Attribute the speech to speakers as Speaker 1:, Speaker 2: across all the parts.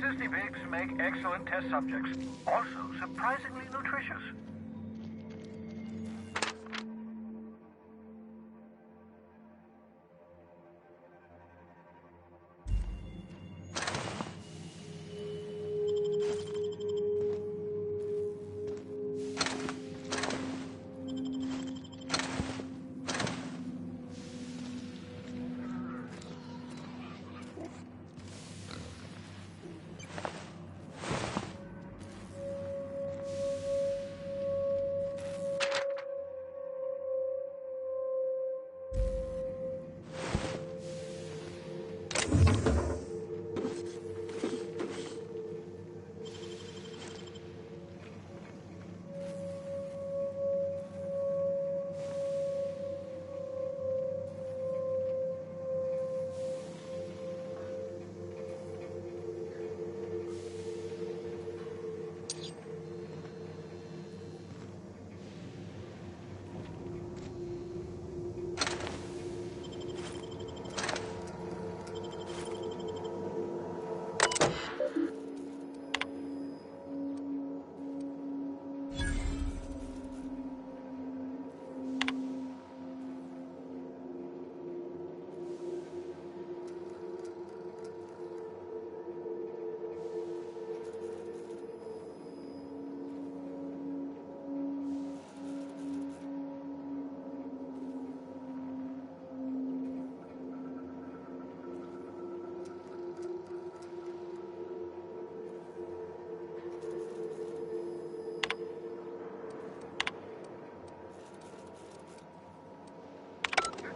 Speaker 1: Cystipigs make excellent test subjects. Also surprisingly nutritious.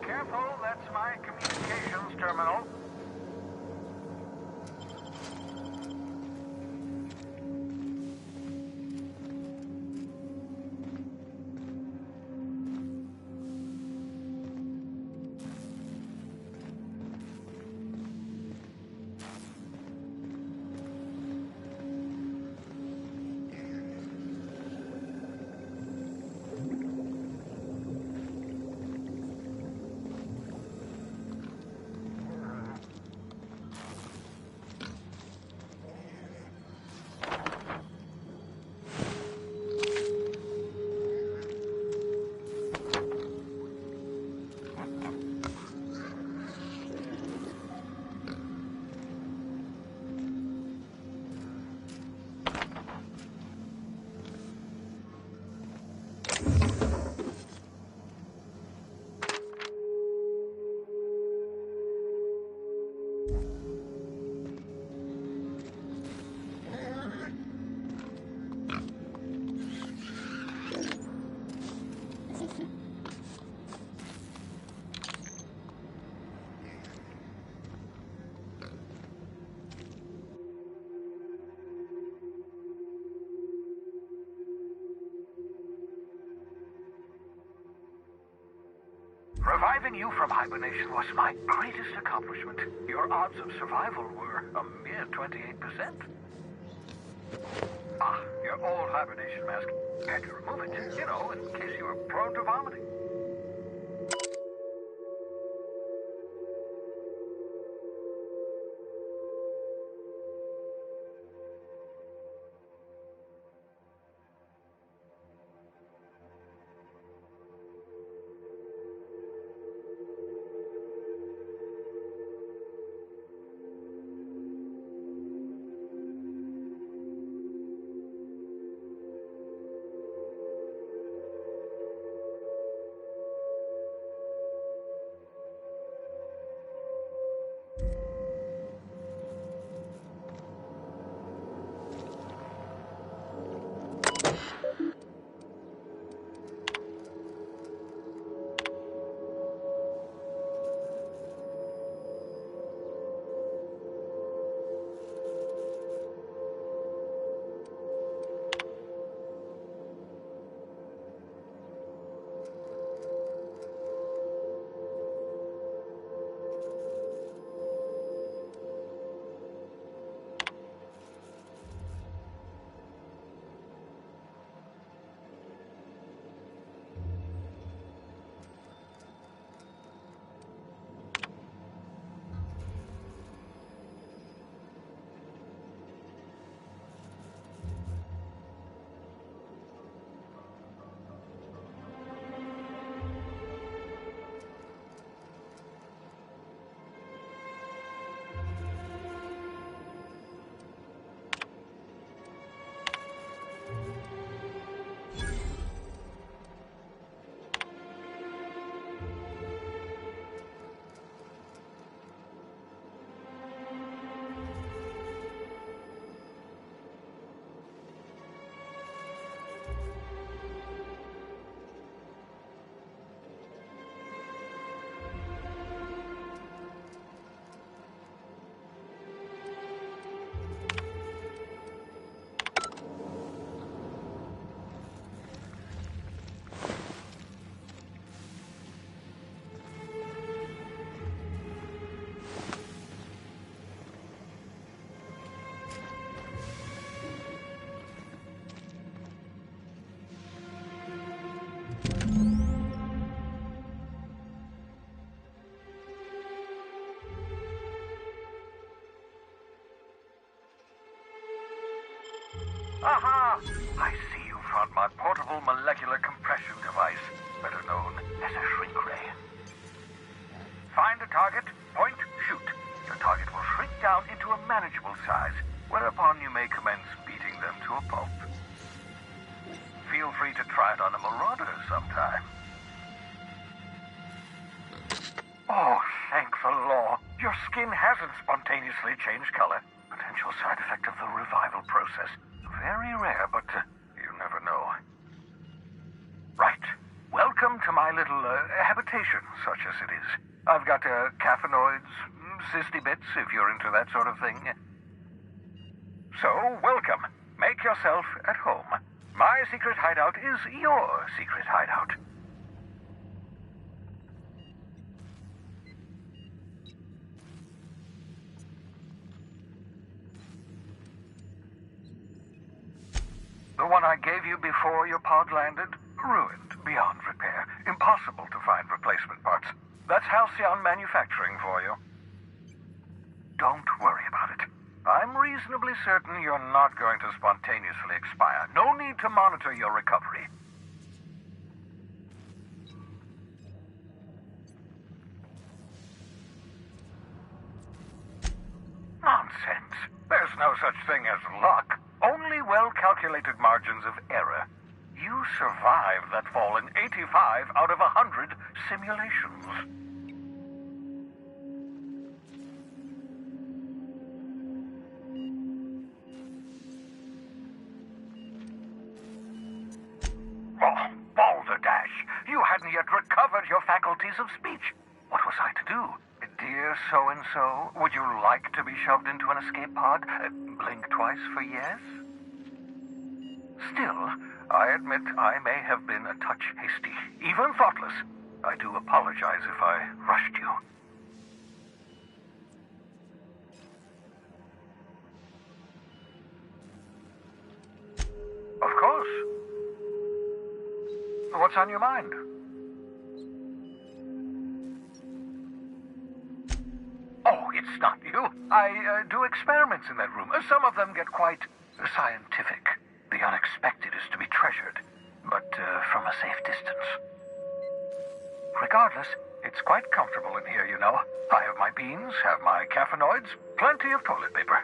Speaker 1: Careful, that's my communications terminal. Reviving you from hibernation was my greatest accomplishment. Your odds of survival were a mere 28%. Ah, your old hibernation mask. Had to remove it, you know, in case you were prone to vomiting. Aha! I see you found my portable molecular compression device, better known as a shrink ray. Find a target, point, shoot. Your target will shrink down into a manageable size, whereupon you may commence beating them to a pulp. Feel free to try it on a marauder sometime. Oh, thank the law. Your skin hasn't spontaneously changed color. Potential side effect of the revival process. Very rare, but you never know. Right. Welcome to my little habitation, such as it is. I've got caffeinoids, cysty bits, if you're into that sort of thing. So, welcome. Make yourself at home. My secret hideout is your secret hideout. The one I gave you before your pod landed? Ruined, beyond repair. Impossible to find replacement parts. That's Halcyon Manufacturing for you. Don't worry about it. I'm reasonably certain you're not going to spontaneously expire. No need to monitor your recovery. Nonsense. There's no such thing as luck. Only well-calculated margins of error. You survived that fall in 85 out of 100 simulations. Oh, balderdash! You hadn't yet recovered your faculties of speech. What was I to do? Dear so-and-so, would you like to be shoved into an escape pod? Blink twice for yes? Still, I admit I may have been a touch hasty, even thoughtless. I do apologize if I rushed you. Of course. What's on your mind? Oh, it's not you. I do experiments in that room. Some of them get quite scientific. The unexpected is to be treasured, but from a safe distance. Regardless, it's quite comfortable in here, you know. I have my beans, have my caffeinoids, plenty of toilet paper.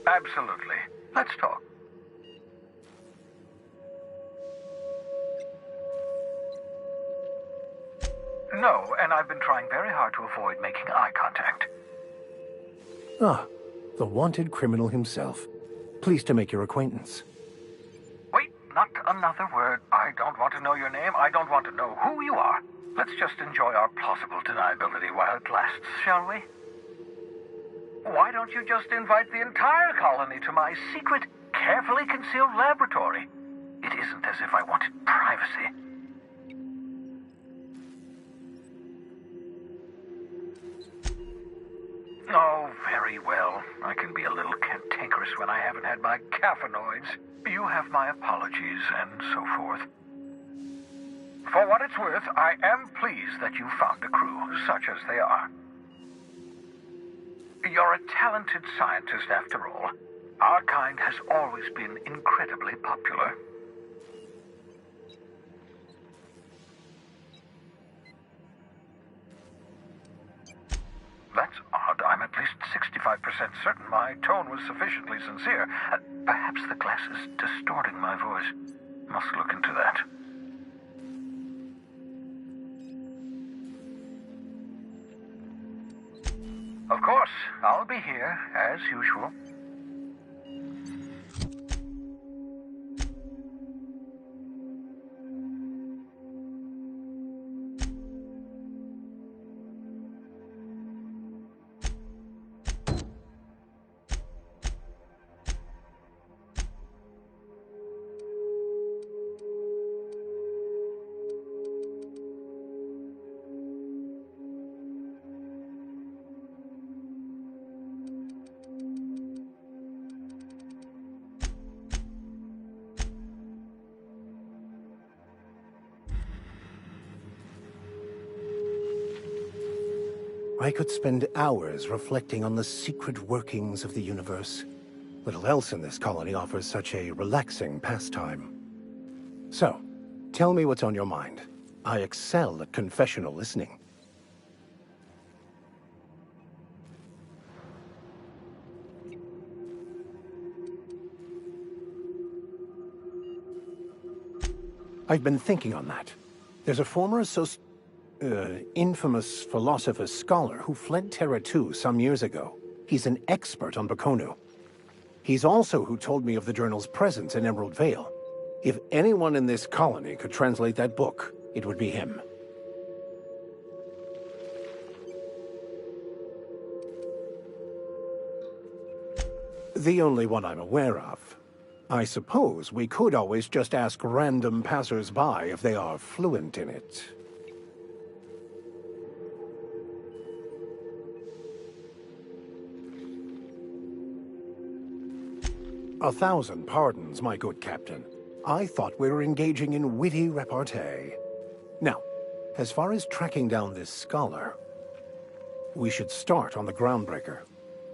Speaker 1: Absolutely. Let's talk. No, and I've been trying very hard to avoid making eye contact.
Speaker 2: Ah, the wanted criminal himself. Pleased to make your acquaintance.
Speaker 1: Wait, not another word. I don't want to know your name. I don't want to know who you are. Let's just enjoy our plausible deniability while it lasts, shall we? Why don't you just invite the entire colony to my secret, carefully concealed laboratory? It isn't as if I wanted privacy. Oh, very well. I can be a little cantankerous when I haven't had my caffeinoids. You have my apologies, and so forth. For what it's worth, I am pleased that you found a crew, such as they are. You're a talented scientist, after all. Our kind has always been incredibly popular. That's odd. I'm at least 65% certain my tone was sufficiently sincere. Perhaps the glass is distorting my voice. Must look into that. Of course, I'll be here, as usual.
Speaker 2: I could spend hours reflecting on the secret workings of the universe. Little else in this colony offers such a relaxing pastime. So, tell me what's on your mind. I excel at confessional listening. I've been thinking on that. There's a former infamous philosopher scholar who fled Terra 2 some years ago. He's an expert on Baconu. He's also who told me of the journal's presence in Emerald Vale. If anyone in this colony could translate that book, it would be him. The only one I'm aware of. I suppose we could always just ask random passers-by if they are fluent in it. 1,000 pardons, my good captain. I thought we were engaging in witty repartee. Now, as far as tracking down this scholar, we should start on the Groundbreaker.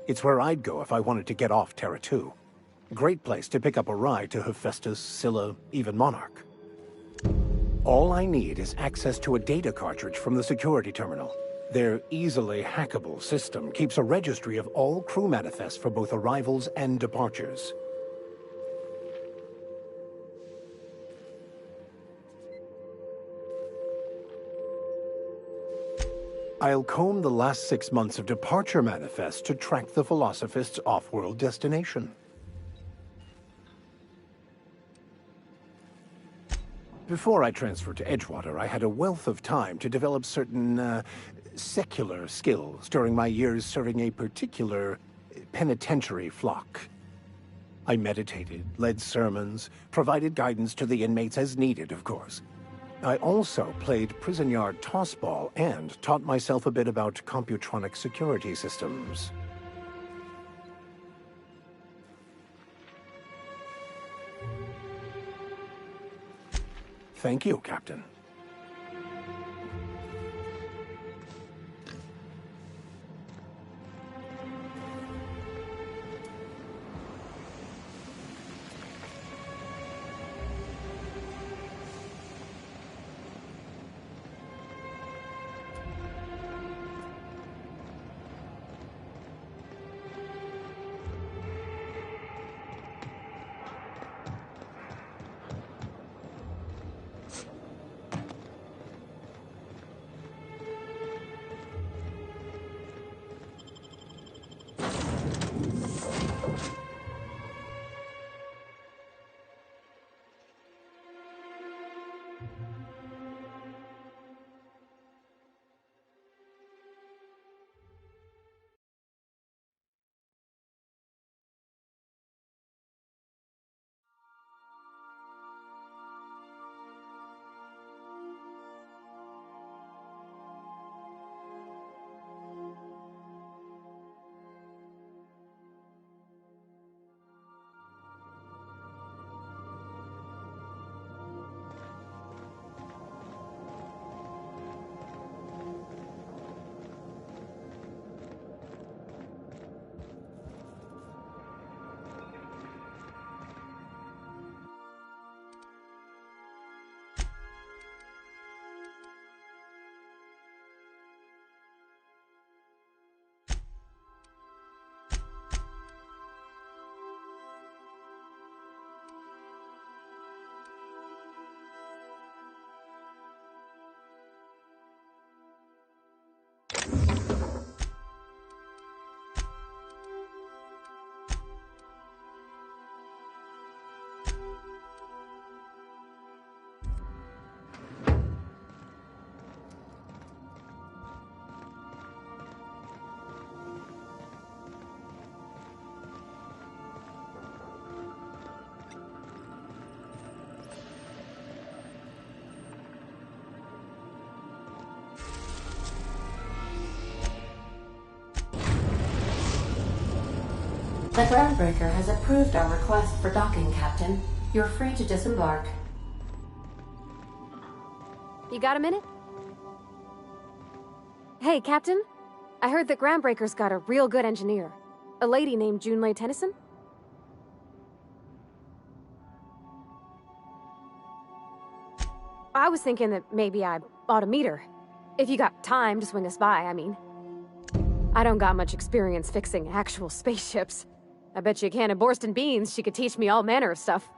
Speaker 2: It's where I'd go if I wanted to get off Terra 2. Great place to pick up a ride to Hephaestus, Scylla, even Monarch. All I need is access to a data cartridge from the security terminal. Their easily hackable system keeps a registry of all crew manifests for both arrivals and departures. I'll comb the last 6 months of departure manifests to track the Philosophist's off-world destination. Before I transferred to Edgewater, I had a wealth of time to develop certain, secular skills during my years serving a particular penitentiary flock. I meditated, led sermons, provided guidance to the inmates as needed, of course. I also played prison yard tossball and taught myself a bit about computronic security systems. Thank you, Captain.
Speaker 3: The Groundbreaker has approved our request for docking, Captain. You're free to disembark.
Speaker 4: You got a minute? Hey, Captain? I heard that Groundbreaker's got a real good engineer. A lady named Junlei Tennyson? I was thinking that maybe I ought to meet her. If you got time to swing us by, I mean. I don't got much experience fixing actual spaceships. I bet you a can of Borston beans she could teach me all manner of stuff.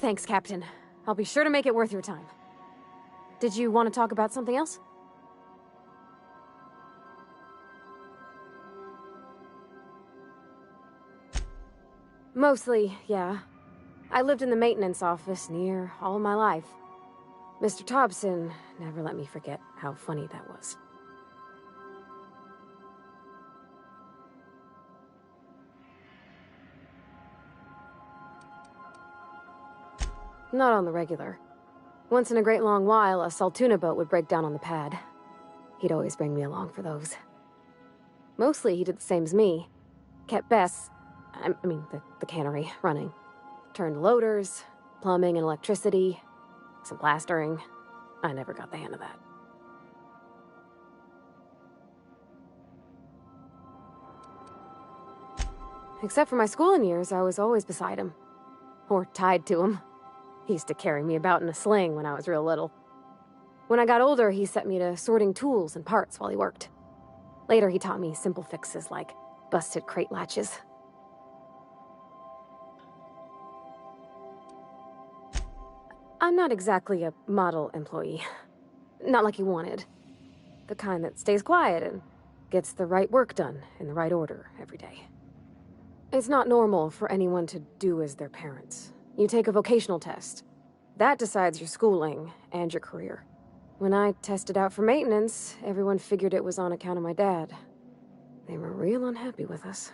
Speaker 4: Thanks, Captain. I'll be sure to make it worth your time. Did you want to talk about something else? Mostly, yeah. I lived in the maintenance office near all my life. Mr. Thompson never let me forget how funny that was. Not on the regular. Once in a great long while, a Saltuna boat would break down on the pad. He'd always bring me along for those. Mostly, he did the same as me. Kept Bess, the cannery, running. Turned loaders, plumbing and electricity, some plastering. I never got the hang of that. Except for my schooling years, I was always beside him. Or tied to him. He used to carry me about in a sling when I was real little. When I got older, he set me to sorting tools and parts while he worked. Later, he taught me simple fixes like busted crate latches. I'm not exactly a model employee. Not like he wanted. The kind that stays quiet and gets the right work done in the right order every day. It's not normal for anyone to do as their parents. You take a vocational test. That decides your schooling and your career. When I tested out for maintenance, everyone figured it was on account of my dad. They were real unhappy with us.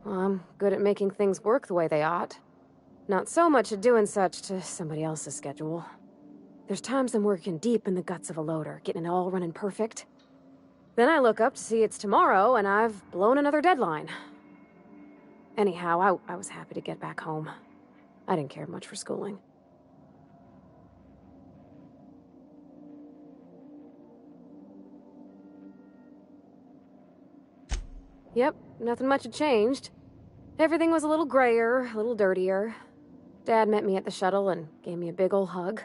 Speaker 4: Well, I'm good at making things work the way they ought. Not so much at doing such to somebody else's schedule. There's times I'm working deep in the guts of a loader, getting it all running perfect. Then I look up to see it's tomorrow, and I've blown another deadline. Anyhow, I was happy to get back home. I didn't care much for schooling. Yep, nothing much had changed. Everything was a little grayer, a little dirtier. Dad met me at the shuttle and gave me a big ol' hug.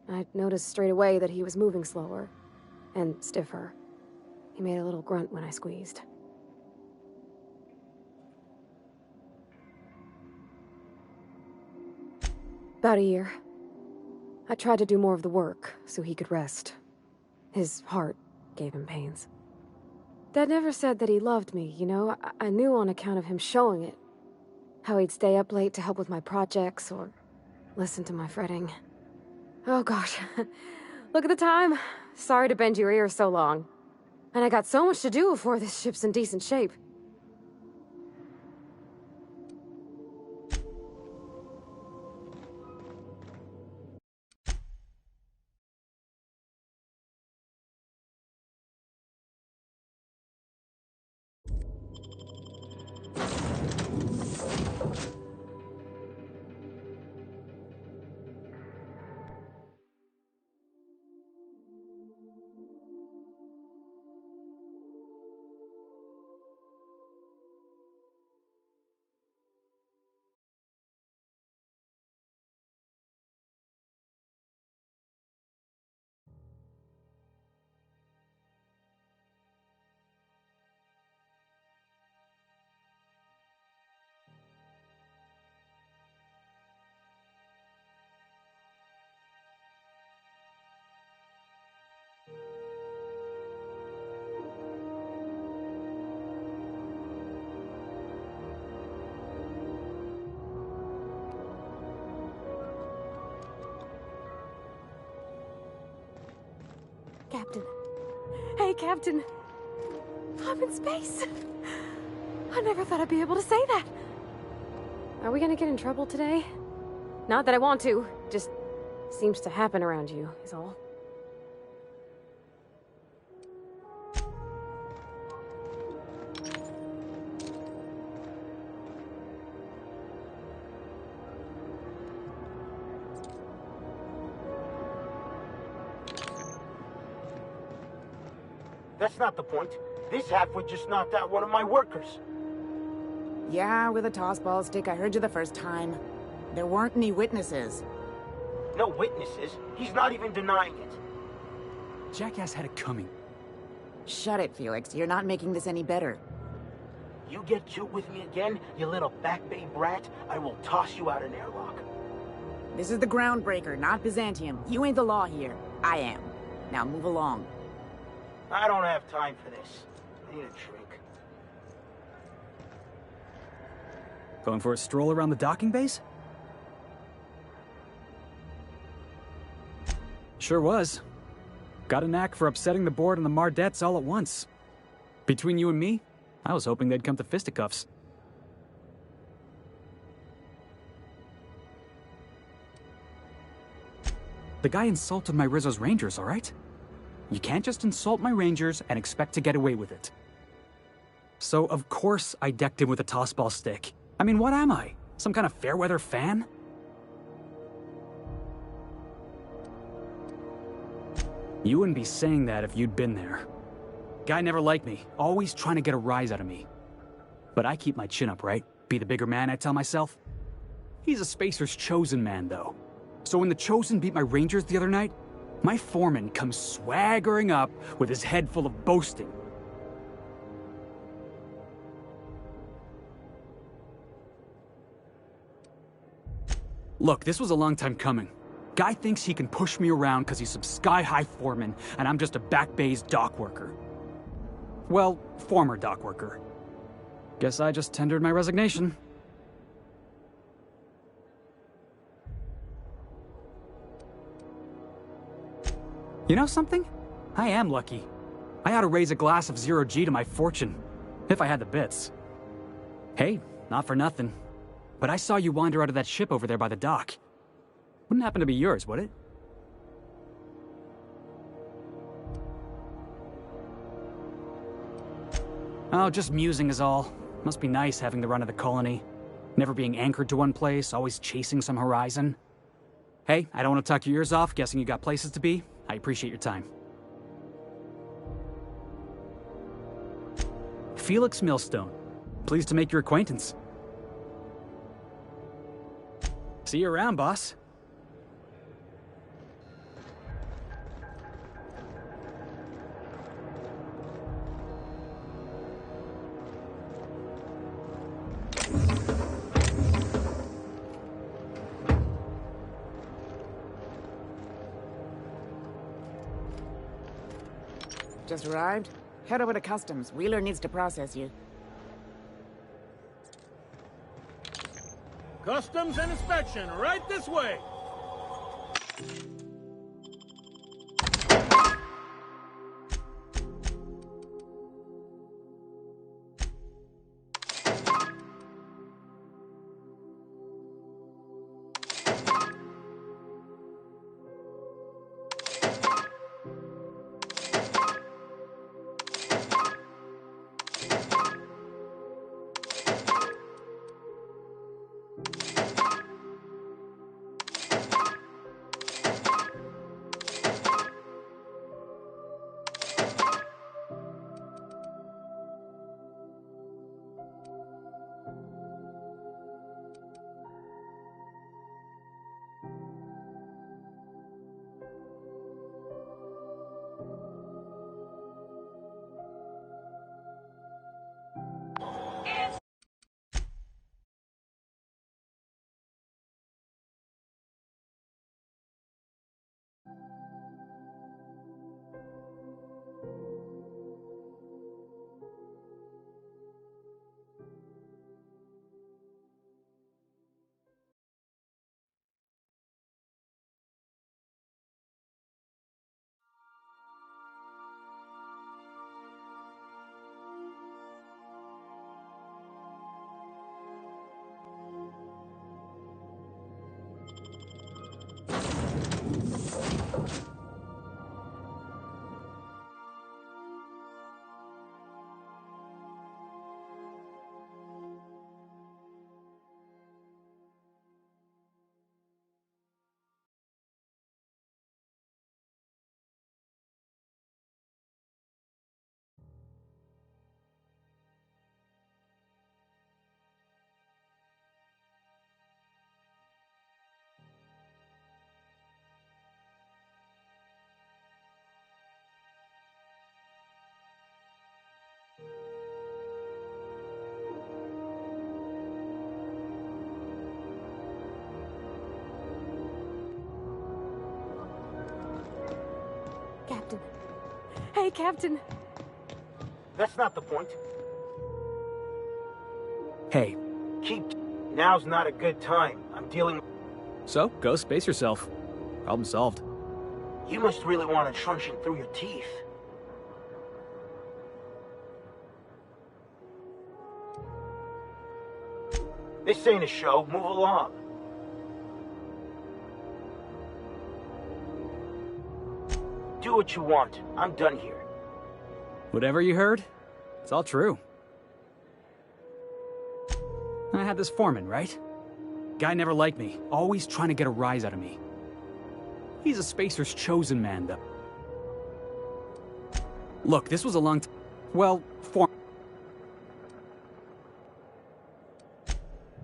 Speaker 4: I noticed straight away that he was moving slower and stiffer. He made a little grunt when I squeezed. About a year. I tried to do more of the work so he could rest. His heart gave him pains. Dad never said that he loved me, you know? I knew on account of him showing it. How he'd stay up late to help with my projects or listen to my fretting. Oh gosh, look at the time. Sorry to bend your ear so long. And I got so much to do before this ship's in decent shape. Captain. Hey, Captain. I'm in space. I never thought I'd be able to say that. Are we gonna get in trouble today? Not that I want to, just seems to happen around you, is all.
Speaker 5: That's not the point. This halfwit just knocked out one of my workers.
Speaker 6: Yeah, with a toss-ball stick, I heard you the first time. There weren't any witnesses.
Speaker 5: No witnesses. He's not even denying it.
Speaker 7: Jackass had it coming.
Speaker 6: Shut it, Felix. You're not making this any better.
Speaker 5: You get cute with me again, you little Back Bay brat, I will toss you out an airlock.
Speaker 6: This is the Groundbreaker, not Byzantium. You ain't the law here. I am. Now move along.
Speaker 5: I don't have time for this. I need a drink.
Speaker 7: Going for a stroll around the docking base? Sure was. Got a knack for upsetting the board and the Mardettes all at once. Between you and me, I was hoping they'd come to fisticuffs. The guy insulted my Rizzo's Rangers, all right? You can't just insult my Rangers and expect to get away with it. So, of course, I decked him with a tossball stick. I mean, what am I? Some kind of fair-weather fan? You wouldn't be saying that if you'd been there. Guy never liked me, always trying to get a rise out of me. But I keep my chin up, right? Be the bigger man, I tell myself. He's a Spacer's chosen man, though. So when the Chosen beat my Rangers the other night, my foreman comes swaggering up with his head full of boasting. Look, this was a long time coming. Guy thinks he can push me around because he's some sky-high foreman, and I'm just a Back Bay's dock worker. Well, former dock worker. Guess I just tendered my resignation. You know something? I am lucky. I ought to raise a glass of zero-G to my fortune, if I had the bits. Hey, not for nothing, but I saw you wander out of that ship over there by the dock. Wouldn't happen to be yours, would it? Oh, just musing is all. Must be nice having the run of the colony. Never being anchored to one place, always chasing some horizon. Hey, I don't want to talk your ears off, guessing you got places to be. I appreciate your time. Felix Millstone. Pleased to make your acquaintance. See you around, boss.
Speaker 6: Just arrived? Head over to Customs. Wheeler needs to process you.
Speaker 8: Customs and inspection, right this way.
Speaker 4: Captain. Hey, Captain.
Speaker 5: That's not the point.
Speaker 7: Hey,
Speaker 5: Now's not a good time. I'm dealing...
Speaker 7: so go space yourself. Problem solved.
Speaker 5: You must really want it truncheon through your teeth. This ain't a show. Move along. Do what you want. I'm done here.
Speaker 7: Whatever you heard, it's all true. I had this foreman, right? Guy never liked me, always trying to get a rise out of me. He's a spacer's chosen man, though. Look, this was a long time. Well,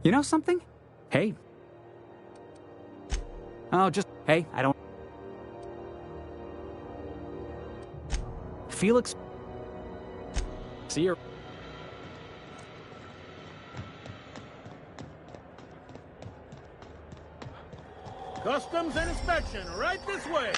Speaker 7: You know something? Hey. Oh, just... Hey, I don't... Felix... See you...
Speaker 8: Customs and inspection, right this way.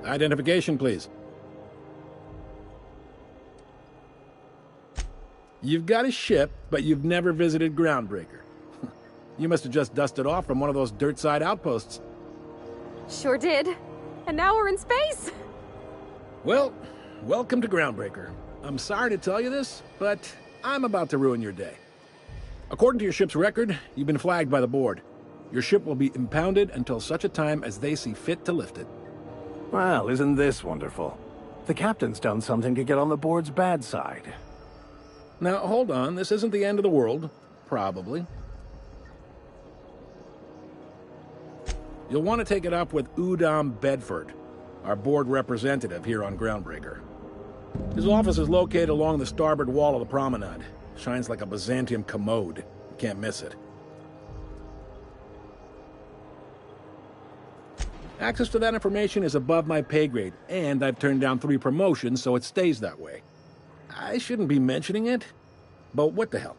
Speaker 9: Identification, please. You've got a ship, but you've never visited Groundbreaker. You must have just dusted off from one of those dirt-side outposts.
Speaker 4: Sure did. And now we're in space!
Speaker 9: Well, welcome to Groundbreaker. I'm sorry to tell you this, but I'm about to ruin your day. According to your ship's record, you've been flagged by the board. Your ship will be impounded until such a time as they see fit to lift it.
Speaker 2: Well, isn't this wonderful? The captain's done something to get on the board's bad side.
Speaker 9: Now, hold on. This isn't the end of the world. Probably. You'll want to take it up with Udom Bedford, our board representative here on Groundbreaker. His office is located along the starboard wall of the promenade. Shines like a Byzantium commode. You can't miss it. Access to that information is above my pay grade, and I've turned down 3 promotions, so it stays that way. I shouldn't be mentioning it, but what the hell?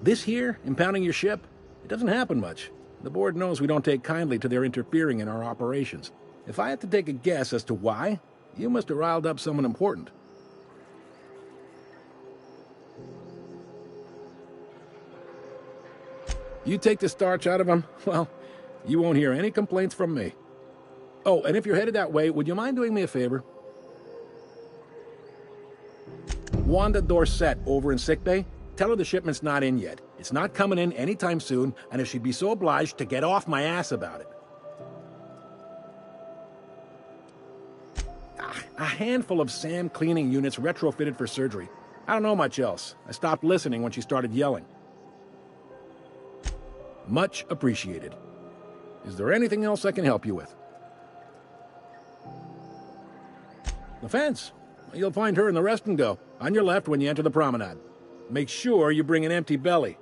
Speaker 9: This here, impounding your ship, it doesn't happen much. The board knows we don't take kindly to their interfering in our operations. If I had to take a guess as to why, you must have riled up someone important. You take the starch out of them, well, you won't hear any complaints from me. Oh, and if you're headed that way, would you mind doing me a favor? Wanda Dorset over in sickbay, tell her the shipment's not in yet. It's not coming in anytime soon, and if she'd be so obliged to get off my ass about it. A handful of SAM cleaning units retrofitted for surgery. I don't know much else. I stopped listening when she started yelling. Much appreciated. Is there anything else I can help you with? The fence. You'll find her in the rest and go, on your left when you enter the promenade. Make sure you bring an empty belly.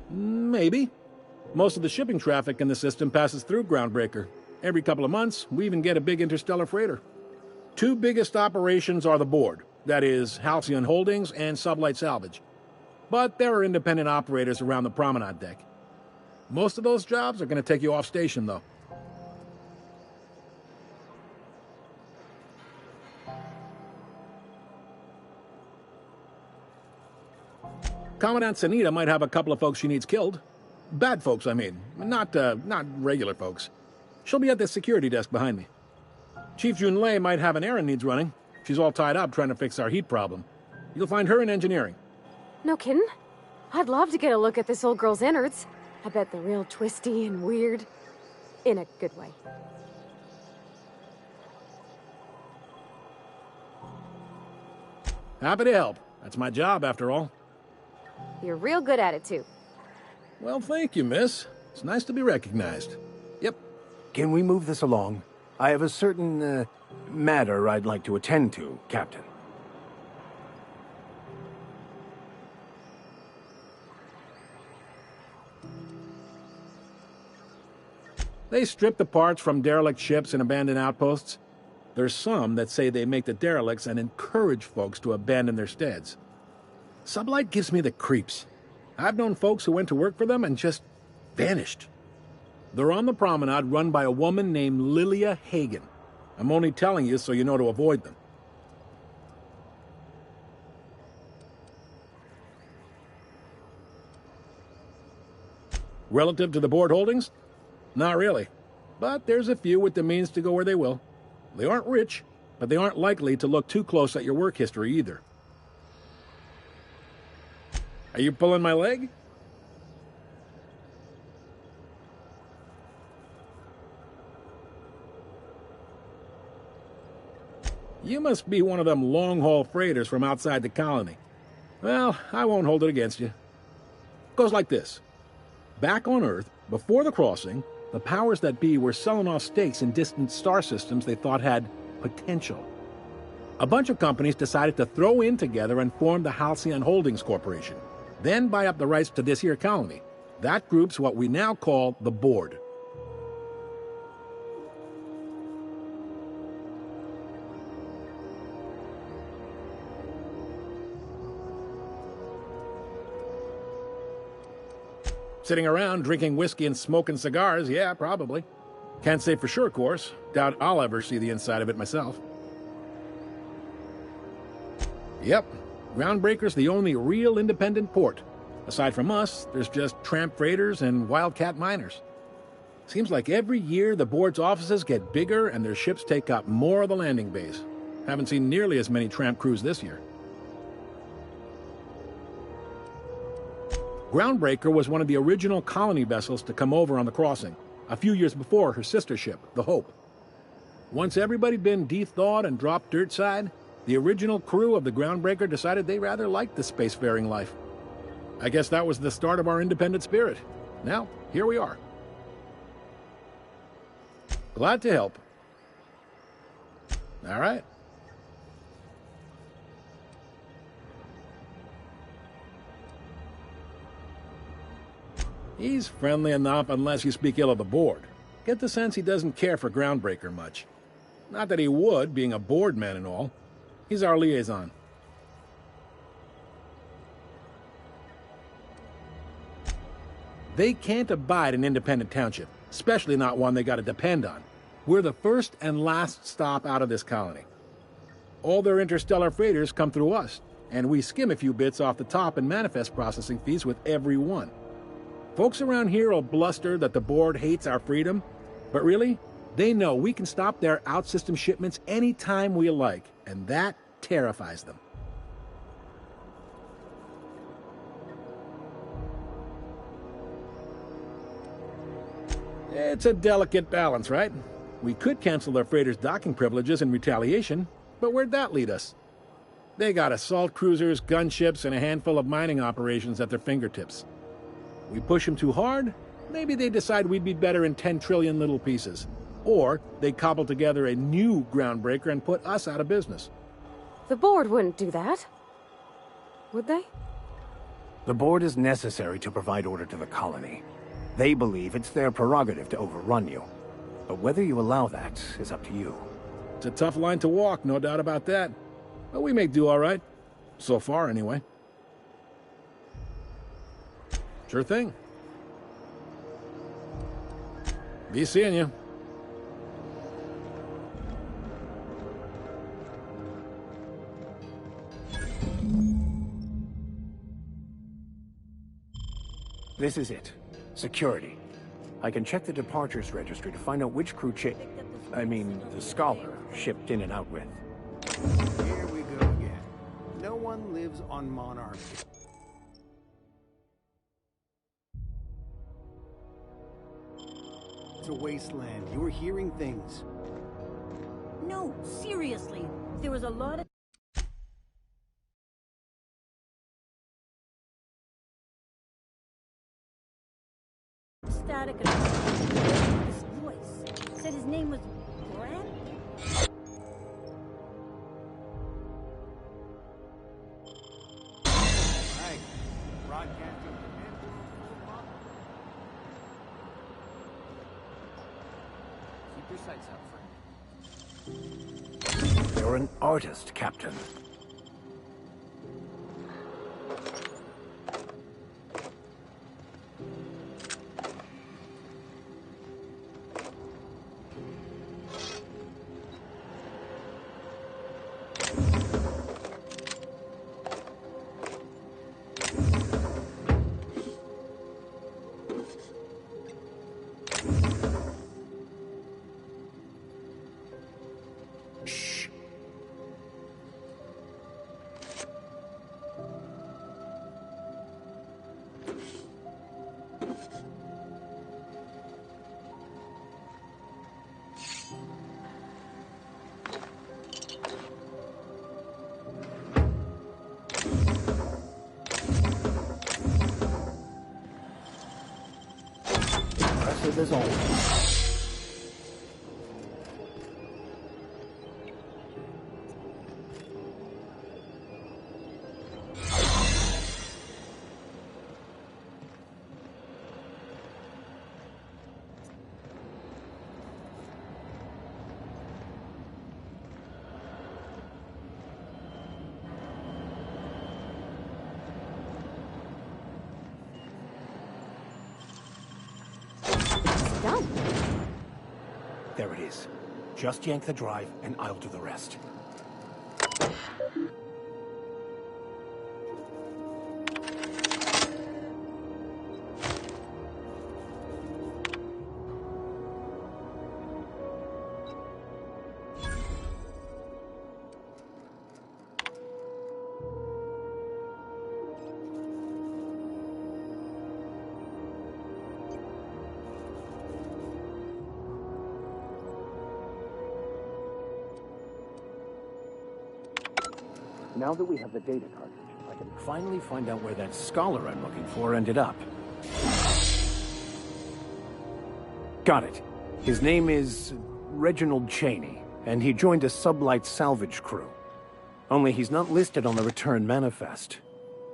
Speaker 9: Maybe. Most of the shipping traffic in the system passes through Groundbreaker. Every couple of months, we even get a big interstellar freighter. 2 biggest operations are the board, That is, Halcyon Holdings and Sublight Salvage. But there are independent operators around the promenade deck. Most of those jobs are going to take you off station, though. Commandant Sanita might have a couple of folks she needs killed. Bad folks, I mean. Not regular folks. She'll be at the security desk behind me. Chief Junlei might have an errand needs running. She's all tied up trying to fix our heat problem. You'll find her in engineering.
Speaker 4: No kidding? I'd love to get a look at this old girl's innards. I bet they're real twisty and weird. In a good way.
Speaker 9: Happy to help. That's my job, after all.
Speaker 4: You're real good at it, too.
Speaker 9: Well, thank you, miss. It's nice to be recognized. Yep.
Speaker 2: Can we move this along? I have a certain, matter I'd like to attend to, Captain.
Speaker 9: They strip the parts from derelict ships and abandoned outposts. There's some that say they make the derelicts and encourage folks to abandon their steads. Sublight gives me the creeps. I've known folks who went to work for them and just vanished. They're on the promenade run by a woman named Lilia Hagen. I'm only telling you so you know to avoid them. Relative to the board holdings? Not really. But there's a few with the means to go where they will. They aren't rich, but they aren't likely to look too close at your work history either. Are you pulling my leg? You must be one of them long-haul freighters from outside the colony. Well, I won't hold it against you. It goes like this. Back on Earth, before the crossing, the powers that be were selling off stakes in distant star systems they thought had potential. A bunch of companies decided to throw in together and form the Halcyon Holdings Corporation, then buy up the rights to this here colony. That group's what we now call the Board. Sitting around drinking whiskey and smoking cigars, yeah, probably. Can't say for sure, of course. Doubt I'll ever see the inside of it myself. Yep, Groundbreaker's the only real independent port. Aside from us, there's just tramp freighters and wildcat miners. Seems like every year the board's offices get bigger and their ships take up more of the landing base. Haven't seen nearly as many tramp crews this year. Groundbreaker was one of the original colony vessels to come over on the crossing, a few years before her sister ship, the Hope. Once everybody'd been de-thawed and dropped dirt side, the original crew of the Groundbreaker decided they rather liked the spacefaring life. I guess that was the start of our independent spirit. Now, here we are. Glad to help. All right. He's friendly enough unless you speak ill of the board. Get the sense he doesn't care for Groundbreaker much. Not that he would, being a board man and all. He's our liaison. They can't abide an independent township, especially not one they gotta depend on. We're the first and last stop out of this colony. All their interstellar freighters come through us, and we skim a few bits off the top in manifest processing fees with every one. Folks around here will bluster that the board hates our freedom, but really, they know we can stop their out-system shipments anytime we like, and that terrifies them. It's a delicate balance, right? We could cancel their freighters' docking privileges in retaliation, but where'd that lead us? They got assault cruisers, gunships, and a handful of mining operations at their fingertips. We push them too hard, maybe they decide we'd be better in 10 trillion little pieces. Or they cobble together a new Groundbreaker and put us out of business.
Speaker 4: The board wouldn't do that. Would they?
Speaker 2: The board is necessary to provide order to the colony. They believe it's their prerogative to overrun you. But whether you allow that is up to you.
Speaker 9: It's a tough line to walk, no doubt about that. But we make do all right. So far, anyway. Sure thing. Be seeing you.
Speaker 2: This is it. Security. I can check the departures registry to find out which crew the Scholar shipped in and out with.
Speaker 10: Here we go again. No one lives on Monarch. It's a wasteland. You're hearing things.
Speaker 11: No, seriously. There was a lot of static and this voice said his name was Grant.
Speaker 10: Right. Broadcasting keep your sights out, friend.
Speaker 2: You're an artist, Captain. Impressive as always.
Speaker 4: Done.
Speaker 2: There it is. Just yank the drive, and I'll do the rest. Now that we have the data cartridge, I can finally find out where that scholar I'm looking for ended up. Got it. His name is Reginald Cheney, and he joined a sublight salvage crew. Only he's not listed on the return manifest.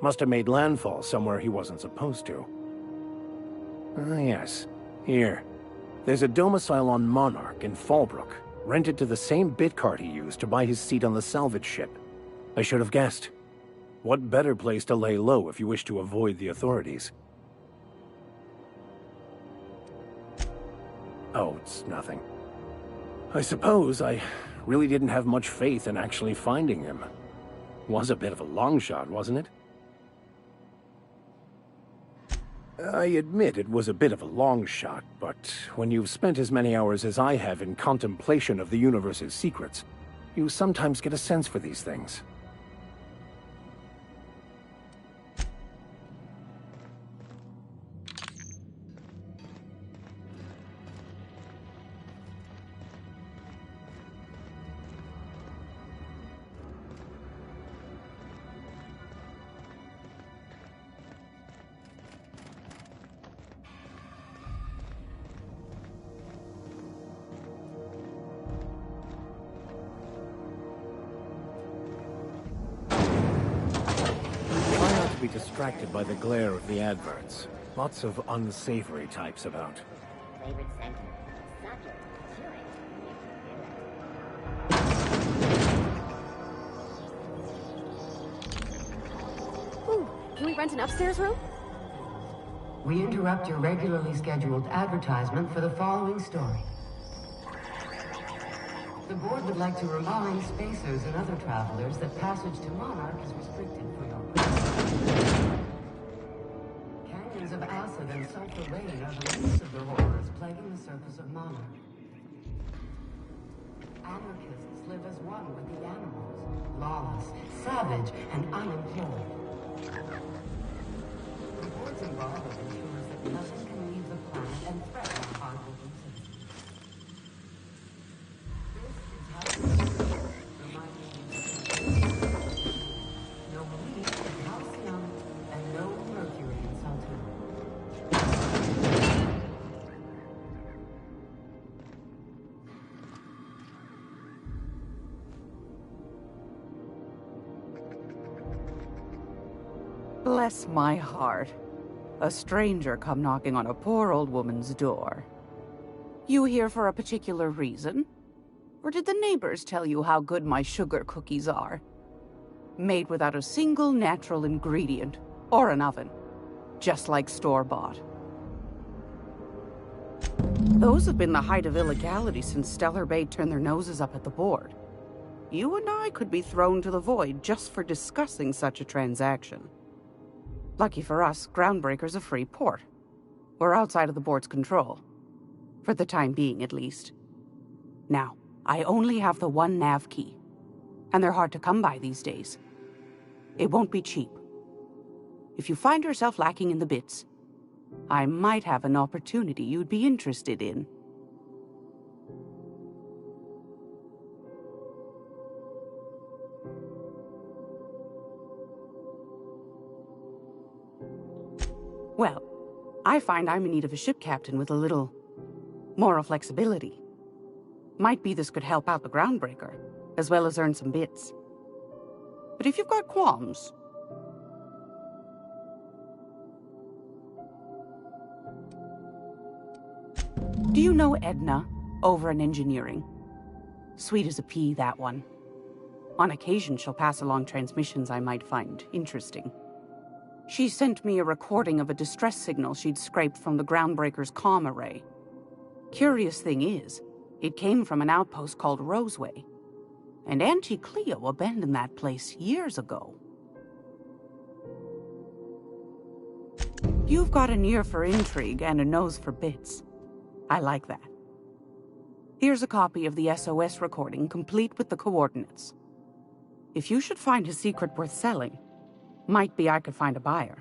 Speaker 2: Must have made landfall somewhere he wasn't supposed to. Ah, yes. Here. There's a domicile on Monarch in Fallbrook, rented to the same bit card he used to buy his seat on the salvage ship. I should have guessed. What better place to lay low if you wish to avoid the authorities? Oh, it's nothing. I suppose I really didn't have much faith in actually finding him. Was a bit of a long shot, wasn't it? I admit it was a bit of a long shot, but when you've spent as many hours as I have in contemplation of the universe's secrets, you sometimes get a sense for these things. Be distracted by the glare of the adverts. Lots of unsavory types about.
Speaker 12: Favorite sentence. Subject.
Speaker 4: we rent an upstairs room?
Speaker 12: We interrupt your regularly scheduled advertisement for the following story. The board would like to remind spacers and other travelers that passage to Monarch is restricted for your purpose. Canyons of acid and sulfur rain are the least of the horrors plaguing the surface of Monarch. Anarchists live as one with the animals, lawless, savage, and unemployed. The board's involvement ensures that nothing can leave the planet and threaten our hardworking citizens. This is how we remind you no bleach in calcium and no mercury in sulfur.
Speaker 13: Bless my heart. A stranger come knocking on a poor old woman's door. You here for a particular reason? Or did the neighbors tell you how good my sugar cookies are? Made without a single natural ingredient, or an oven. Just like store-bought. Those have been the height of illegality since Stellar Bay turned their noses up at the board. You and I could be thrown to the void just for discussing such a transaction. Lucky for us, Groundbreaker's a free port. We're outside of the board's control. For the time being, at least. Now, I only have the one nav key. And they're hard to come by these days. It won't be cheap. If you find yourself lacking in the bits, I might have an opportunity you'd be interested in. Well, I find I'm in need of a ship captain with a little moral flexibility. Might be this could help out the Groundbreaker, as well as earn some bits. But if you've got qualms... Do you know Edna, over in engineering? Sweet as a pea, that one. On occasion, she'll pass along transmissions I might find interesting. She sent me a recording of a distress signal she'd scraped from the Groundbreaker's comm array. Curious thing is, it came from an outpost called Roseway. And Auntie Cleo abandoned that place years ago. You've got an ear for intrigue and a nose for bits. I like that. Here's a copy of the SOS recording, complete with the coordinates. If you should find a secret worth selling, might be I could find a buyer.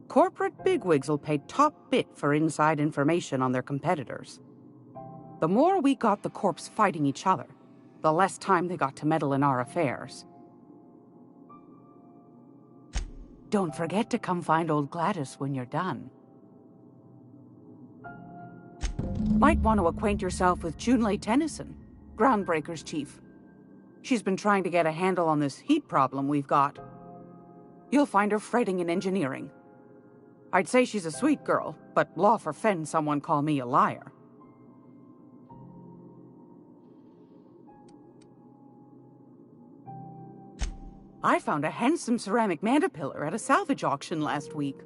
Speaker 13: Corporate bigwigs will pay top bit for inside information on their competitors. The more we got the corps fighting each other, the less time they got to meddle in our affairs. Don't forget to come find old Gladys when you're done. Might want to acquaint yourself with Junlei Tennyson, Groundbreaker's chief. She's been trying to get a handle on this heat problem we've got. You'll find her fretting in engineering. I'd say she's a sweet girl, but law forfend someone call me a liar. I found a handsome ceramic mandapillar at a salvage auction last week.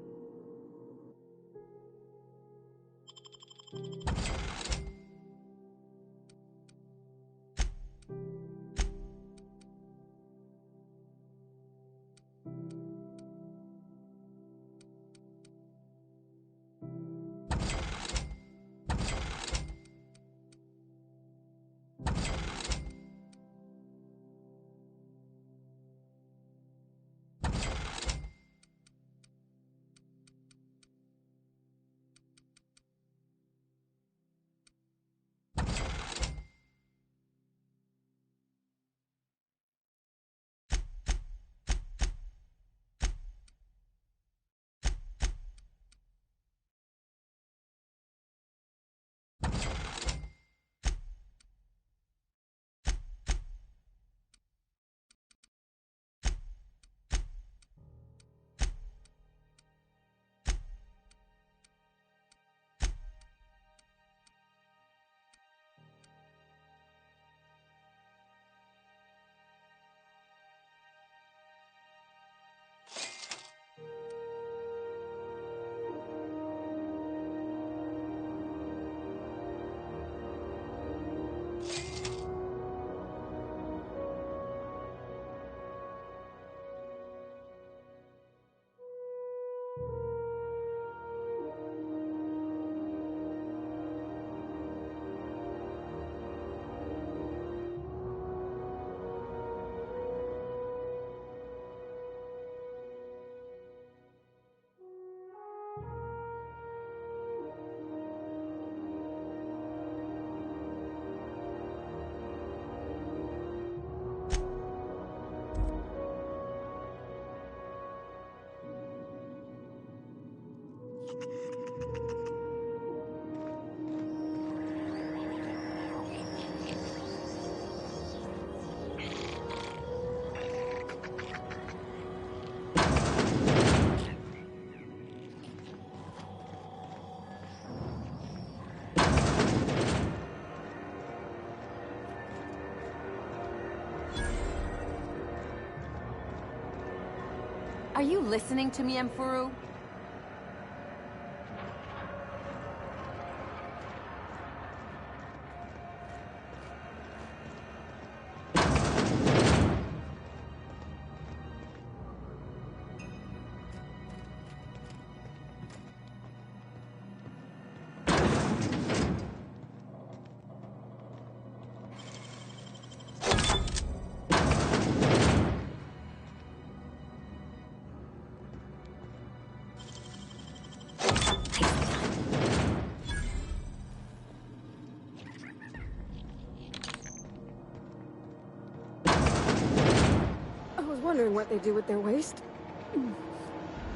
Speaker 14: Are you listening to me, M'Furu?
Speaker 4: Wondering what they do with their waste.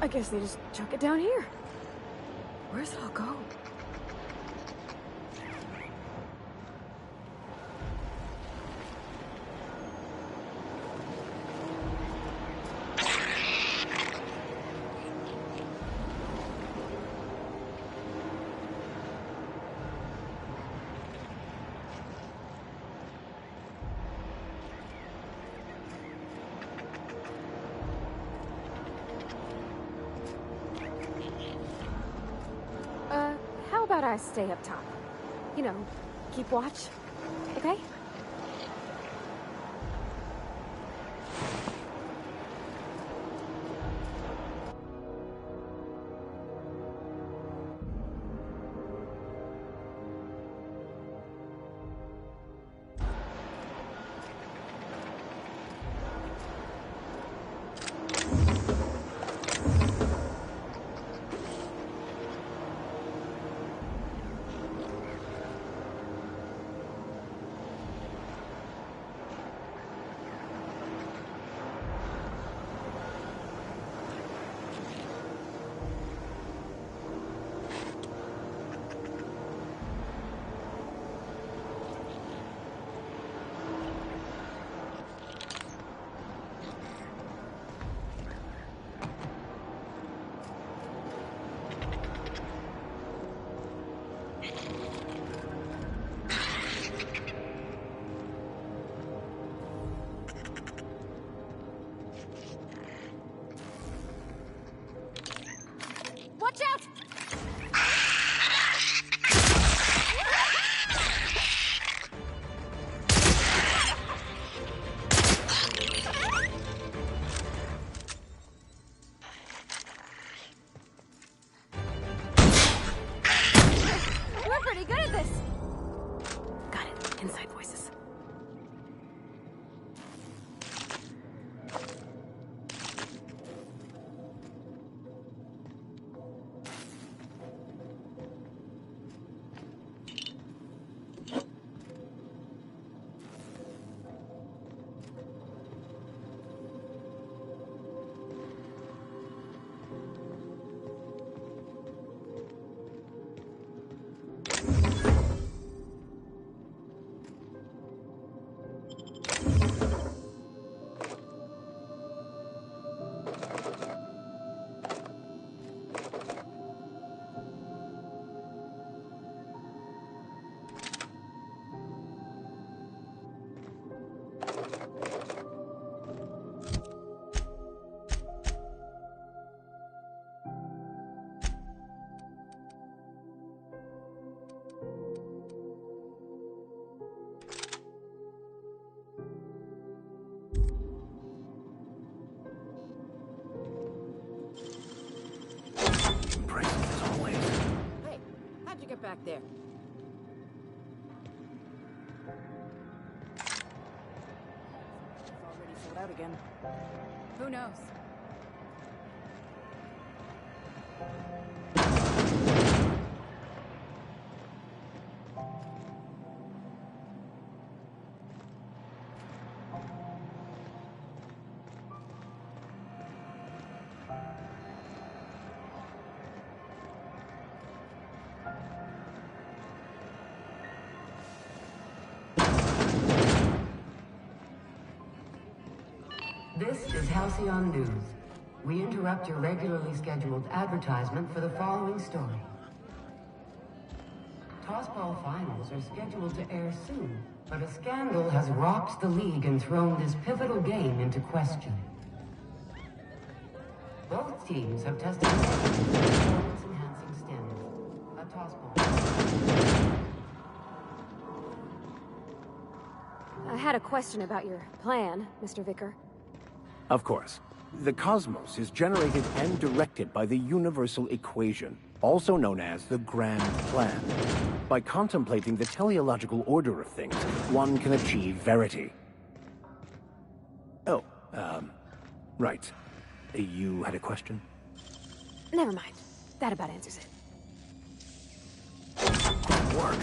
Speaker 4: I guess they just chuck it down here. Where's it all go? How about I stay up top? You know, keep watch, okay?
Speaker 14: Watch out!
Speaker 4: We're pretty good at this. Got it. Inside voices.
Speaker 6: Get back there. It's already sold out again. Who knows?
Speaker 12: This is Halcyon News. We interrupt your regularly scheduled advertisement for the following story. Tossball finals are scheduled to air soon, but a scandal has rocked the league and thrown this pivotal game into question. teams have tested performance-enhancing stim. A toss ball.
Speaker 4: I had a question about your plan, Mr. Vicker.
Speaker 2: Of course. The cosmos is generated and directed by the universal equation, also known as the Grand Plan. By contemplating the teleological order of things, one can achieve verity. Oh, right. You had a question?
Speaker 4: Never mind. That about answers it.
Speaker 2: Good work.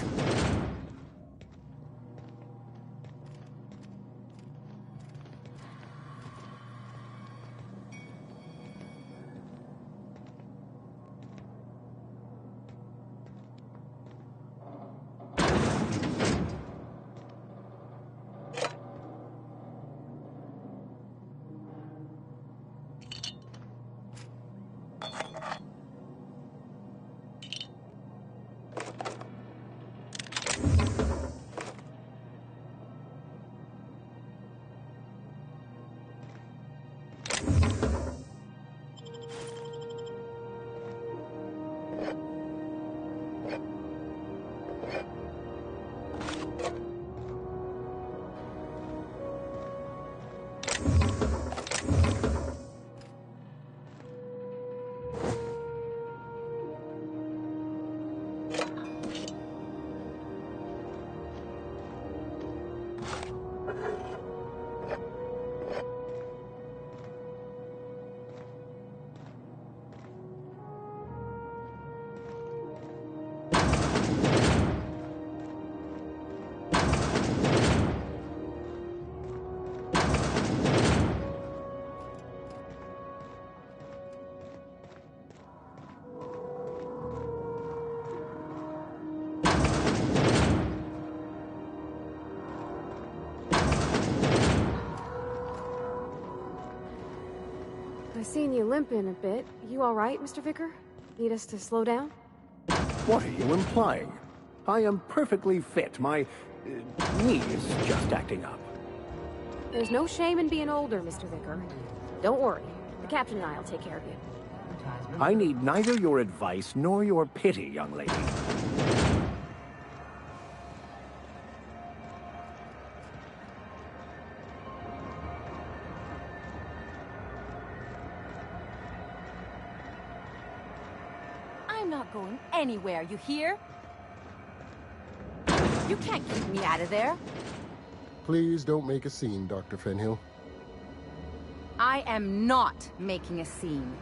Speaker 4: I've seen you limping a bit. You all right, Mr. Vicker? Need us to slow down?
Speaker 2: What are you implying? I am perfectly fit. My knee is just acting up.
Speaker 4: There's no shame in being older, Mr. Vicker. Don't worry. The captain and I will take care of you.
Speaker 2: I need neither your advice nor your pity, young lady.
Speaker 14: I'm not going anywhere, you hear? You can't keep me out of there.
Speaker 15: Please don't make a scene, Dr. Fenhill.
Speaker 14: I am not making a scene.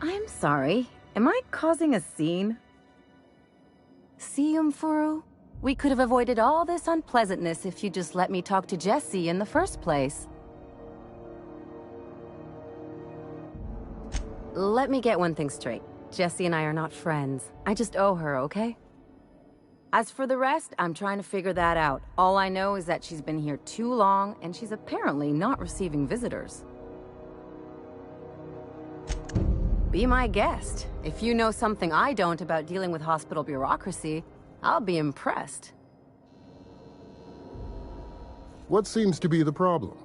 Speaker 14: I'm sorry. Am I causing a scene? See, Umfuru? We could have avoided all this unpleasantness if you just let me talk to Jesse in the first place. Let me get one thing straight. Jesse and I are not friends. I just owe her, okay? As for the rest, I'm trying to figure that out. All I know is that she's been here too long, and she's apparently not receiving visitors. Be my guest. If you know something I don't about dealing with hospital bureaucracy, I'll be impressed.
Speaker 15: What seems to be the problem?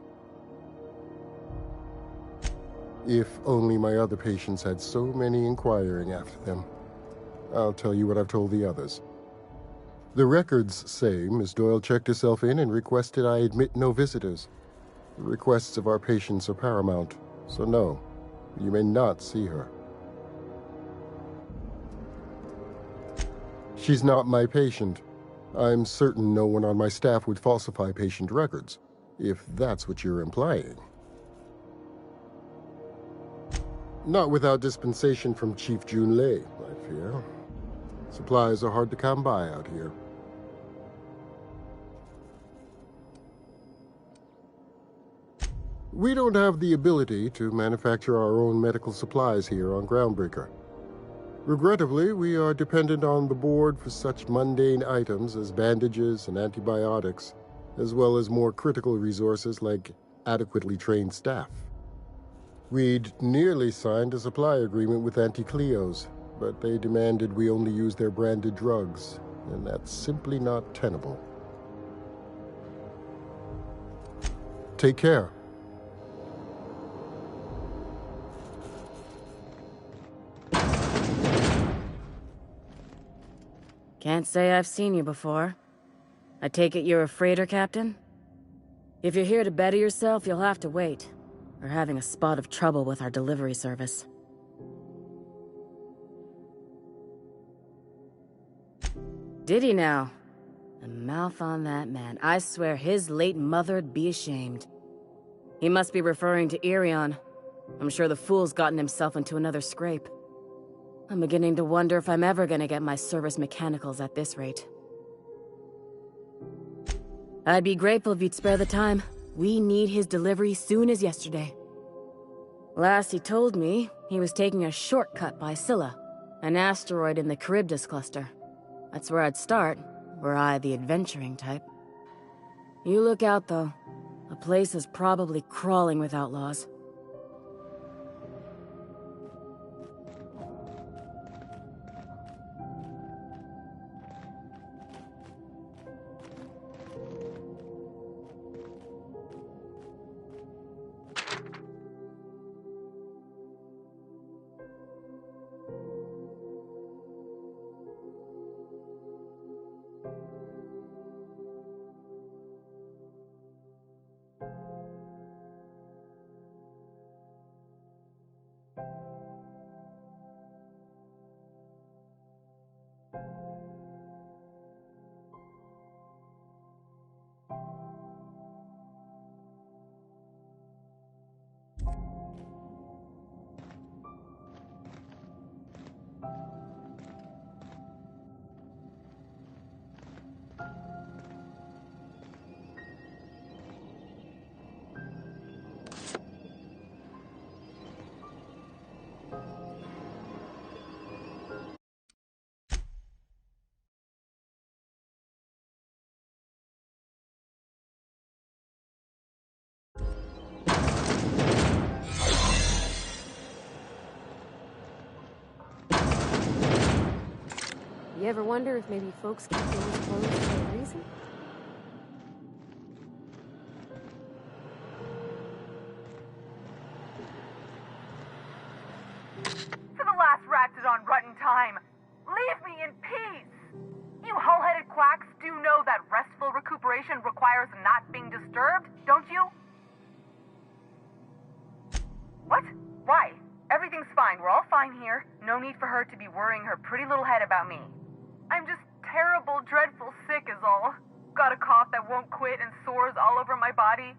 Speaker 15: If only my other patients had so many inquiring after them. I'll tell you what I've told the others. The records say Miss Doyle checked herself in and requested I admit no visitors. The requests of our patients are paramount, so no, you may not see her. She's not my patient. I'm certain no one on my staff would falsify patient records, if that's what you're implying. Not without dispensation from Chief Junlei, I fear. Supplies are hard to come by out here. We don't have the ability to manufacture our own medical supplies here on Groundbreaker. Regrettably, we are dependent on the board for such mundane items as bandages and antibiotics, as well as more critical resources like adequately trained staff. We'd nearly signed a supply agreement with Anti-Cleos, but they demanded we only use their branded drugs, and that's simply not tenable. Take care.
Speaker 14: say I've seen you before. I take it you're a freighter captain? If you're here to better yourself, you'll have to wait. We're having a spot of trouble with our delivery service. Did he now? The mouth on that man. I swear his late mother'd be ashamed. He must be referring to Irion. I'm sure the fool's gotten himself into another scrape. I'm beginning to wonder if I'm ever gonna get my service mechanicals at this rate. I'd be grateful if you'd spare the time. We need his delivery soon as yesterday. Last he told me, he was taking a shortcut by Scylla, an asteroid in the Charybdis cluster. That's where I'd start, were I the adventuring type. You look out, though. The place is probably crawling with outlaws.
Speaker 4: You ever wonder if maybe folks keep doors closed for a reason?
Speaker 16: For the last Ratdodon Rutton time, leave me in peace! You hull-headed quacks do know that restful recuperation requires not being disturbed, don't you? What? Why? Everything's fine. We're all fine here. No need for her to be worrying her pretty little head about me. I'm just terrible, dreadful sick is all. Got a cough that won't quit and sores all over my body.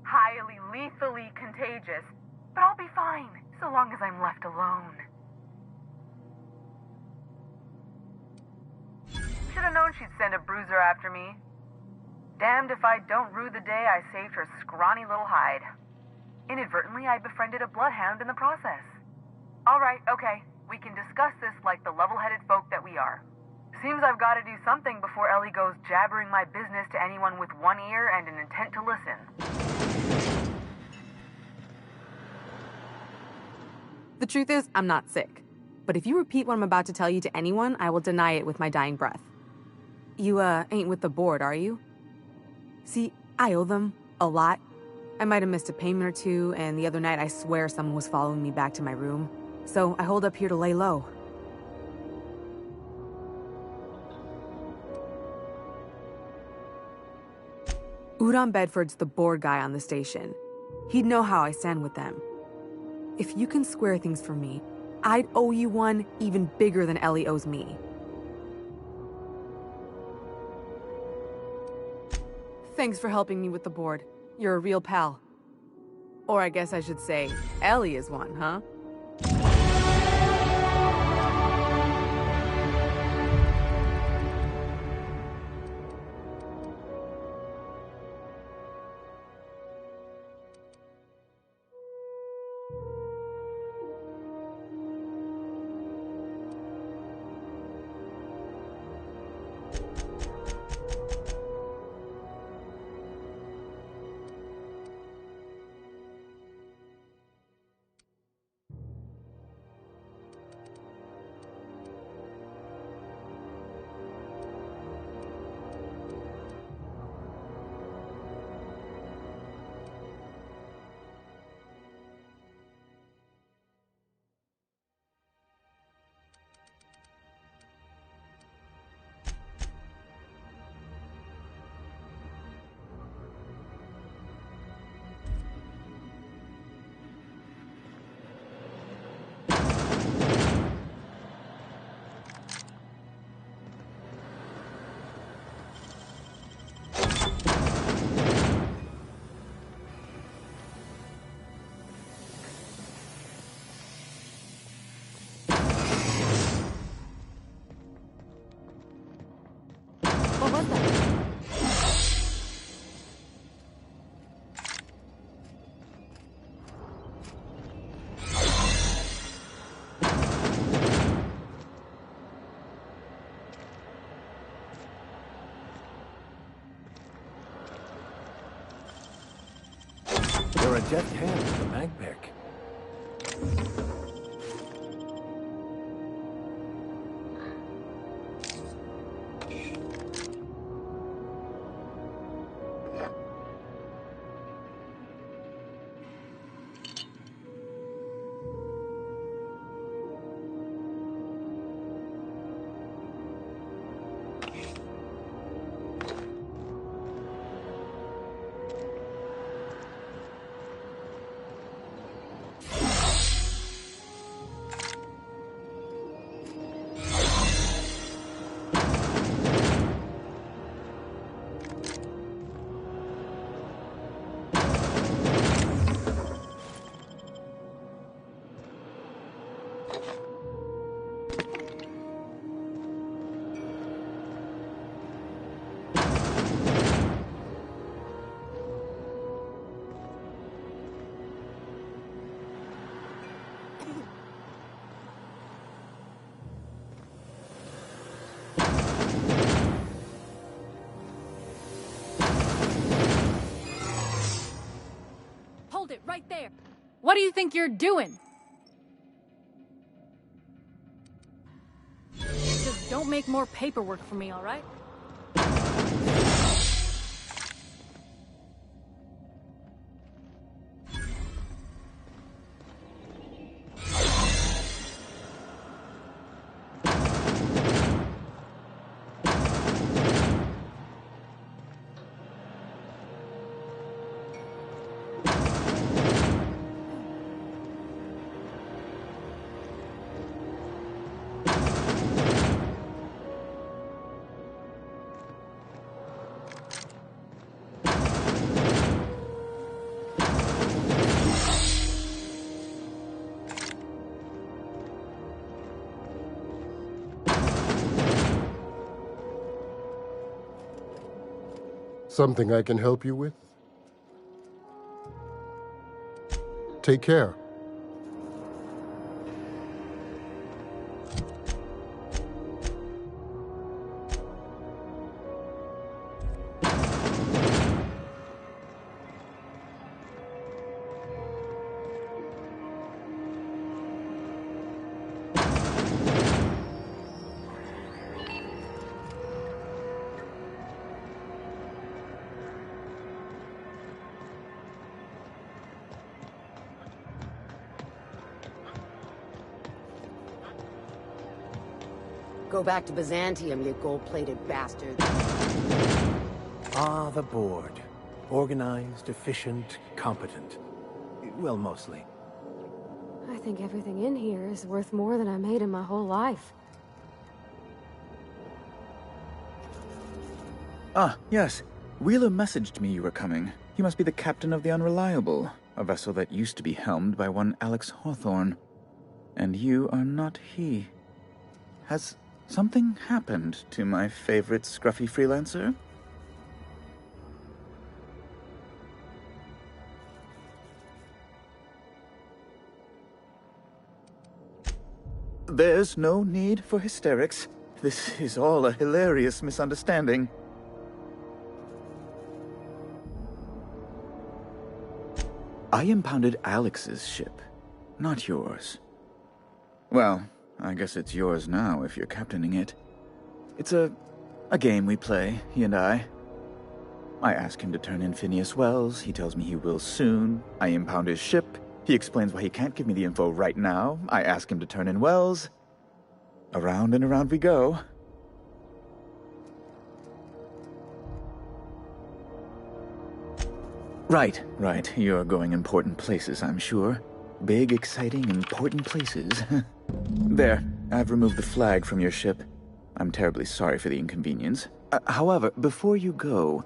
Speaker 16: Highly, lethally contagious. But I'll be fine, so long as I'm left alone. Should have known she'd send a bruiser after me. Damned if I don't rue the day I saved her scrawny little hide. Inadvertently, I befriended a bloodhound in the process. Alright, okay. We can discuss this like the level-headed folk that we are. Seems I've got to do something before Ellie goes jabbering my business to anyone with one ear and an intent to listen.
Speaker 17: The truth is, I'm not sick. But if you repeat what I'm about to tell you to anyone, I will deny it with my dying breath. You, ain't with the board, are you? See, I owe them a lot. I might have missed a payment or two, and the other night I swear someone was following me back to my room. So I hold up here to lay low. Udon Bedford's the board guy on the station. He'd know how I stand with them. If you can square things for me, I'd owe you one even bigger than Ellie owes me. Thanks for helping me with the board. You're a real pal. Or I guess I should say, Ellie is one, huh?
Speaker 2: You're a deft hand with the mag pick.
Speaker 18: Hold it right there. What do you think you're doing? Just don't make more paperwork for me, all right?
Speaker 15: Something I can help you with? Take care.
Speaker 12: Go back to Byzantium, you gold-plated bastard.
Speaker 2: Ah, the board. Organized, efficient, competent. Well, mostly.
Speaker 4: I think everything in here is worth more than I made in my whole life.
Speaker 19: Ah, yes. Wheeler messaged me you were coming. He must be the captain of the Unreliable, a vessel that used to be helmed by one Alex Hawthorne. And you are not he. Has something happened to my favorite scruffy freelancer? There's no need for hysterics. This is all a hilarious misunderstanding. I impounded Alex's ship, not yours. Well, I guess it's yours now if you're captaining it. It's a game we play, he and I. I ask him to turn in Phineas Wells, he tells me he will soon. I impound his ship, he explains why he can't give me the info right now. I ask him to turn in Wells. Around and around we go. Right. You're going important places, I'm sure. Big, exciting, important places. There, I've removed the flag from your ship. I'm terribly sorry for the inconvenience. However, before you go,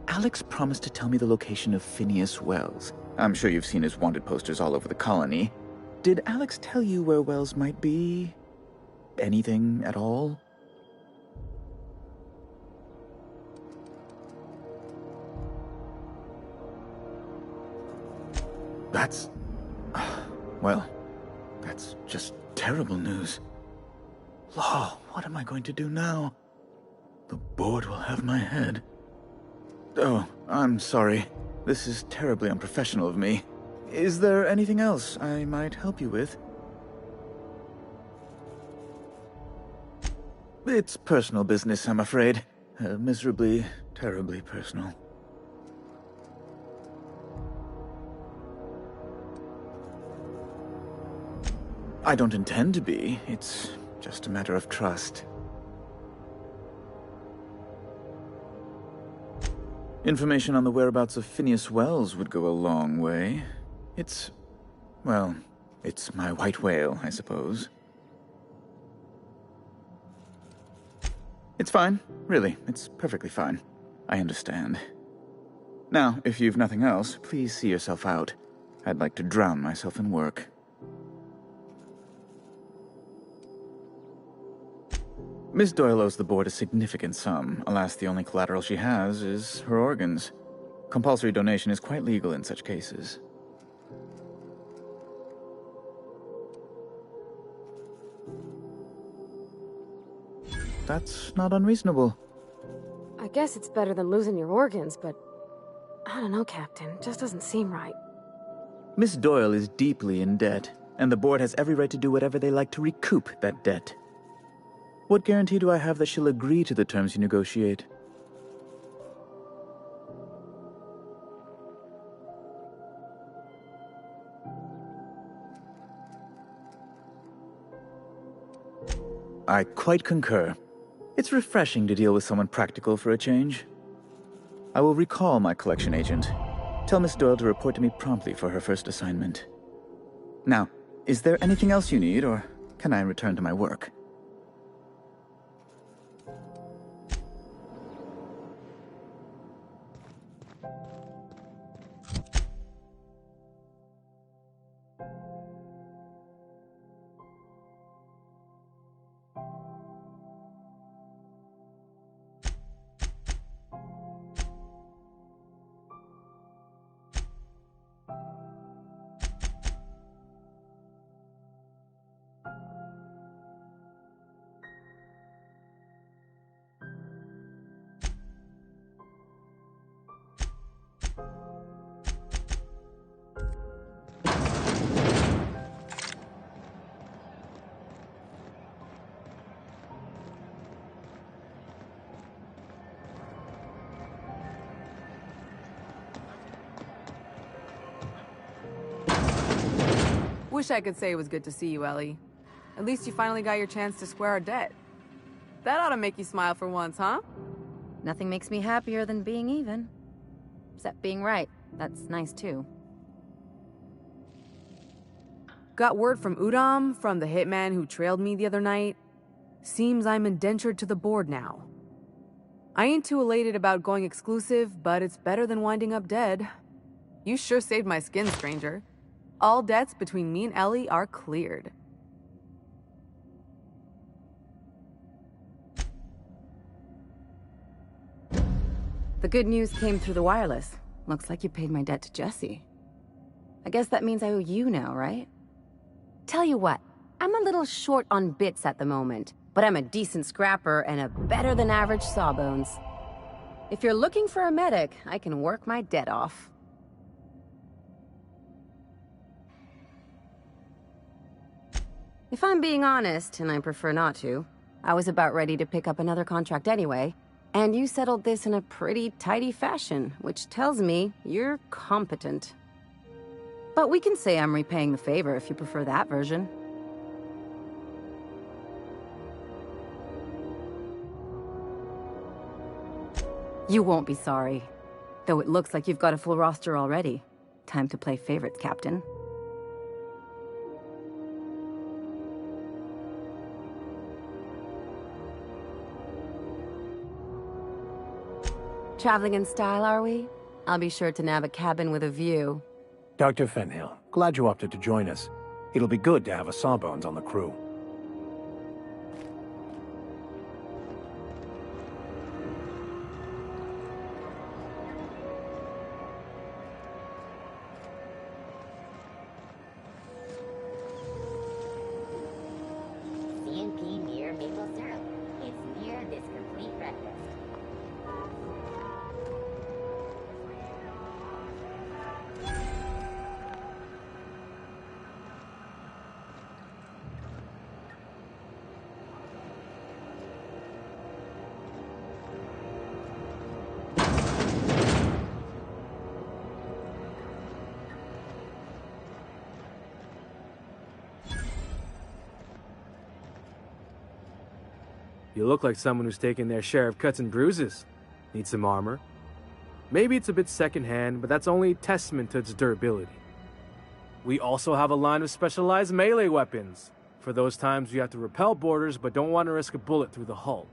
Speaker 19: Alex promised to tell me the location of Phineas Wells. I'm sure you've seen his wanted posters all over the colony. Did Alex tell you where Wells might be? Anything at all? That's... well, that's just terrible news. Law, what am I going to do now? The board will have my head. Oh, I'm sorry. This is terribly unprofessional of me. Is there anything else I might help you with? It's personal business, I'm afraid. Miserably, terribly personal. I don't intend to be. It's just a matter of trust. Information on the whereabouts of Phineas Wells would go a long way. Well, it's my white whale, I suppose. It's fine. Really, it's perfectly fine. I understand. Now, if you've nothing else, please see yourself out. I'd like to drown myself in work. Miss Doyle owes the board a significant sum. Alas, the only collateral she has is her organs. Compulsory donation is quite legal in such cases. That's not unreasonable.
Speaker 4: I guess it's better than losing your organs, but I don't know, Captain. It just doesn't seem right.
Speaker 19: Miss Doyle is deeply in debt, and the board has every right to do whatever they like to recoup that debt. What guarantee do I have that she'll agree to the terms you negotiate? I quite concur. It's refreshing to deal with someone practical for a change. I will recall my collection agent. Tell Miss Doyle to report to me promptly for her first assignment. Now, is there anything else you need, or can I return to my work?
Speaker 17: Wish I could say it was good to see you, Ellie. At least you finally got your chance to square our debt. That ought to make you smile for once, huh?
Speaker 14: Nothing makes me happier than being even. Except being right. That's nice, too.
Speaker 17: Got word from Udom, from the hitman who trailed me the other night. Seems I'm indentured to the board now. I ain't too elated about going exclusive, but it's better than winding up dead. You sure saved my skin, stranger. All debts between me and Ellie are cleared.
Speaker 14: The good news came through the wireless. Looks like you paid my debt to Jesse. I guess that means I owe you now, right? Tell you what, I'm a little short on bits at the moment, but I'm a decent scrapper and a better-than-average sawbones. If you're looking for a medic, I can work my debt off. If I'm being honest, and I prefer not to, I was about ready to pick up another contract anyway, and you settled this in a pretty tidy fashion, which tells me you're competent. But we can say I'm repaying the favor if you prefer that version. You won't be sorry. Though it looks like you've got a full roster already. Time to play favorites, Captain. Traveling in style, are we? I'll be sure to nab a cabin with a view.
Speaker 2: Dr. Fenhill, glad you opted to join us. It'll be good to have a Sawbones on the crew.
Speaker 20: CNP near maple syrup. It's near this complete breakfast.
Speaker 21: You look like someone who's taken their share of cuts and bruises. Need some armor? Maybe it's a bit secondhand, but that's only testament to its durability. We also have a line of specialized melee weapons, for those times you have to repel boarders but don't want to risk a bullet through the hull.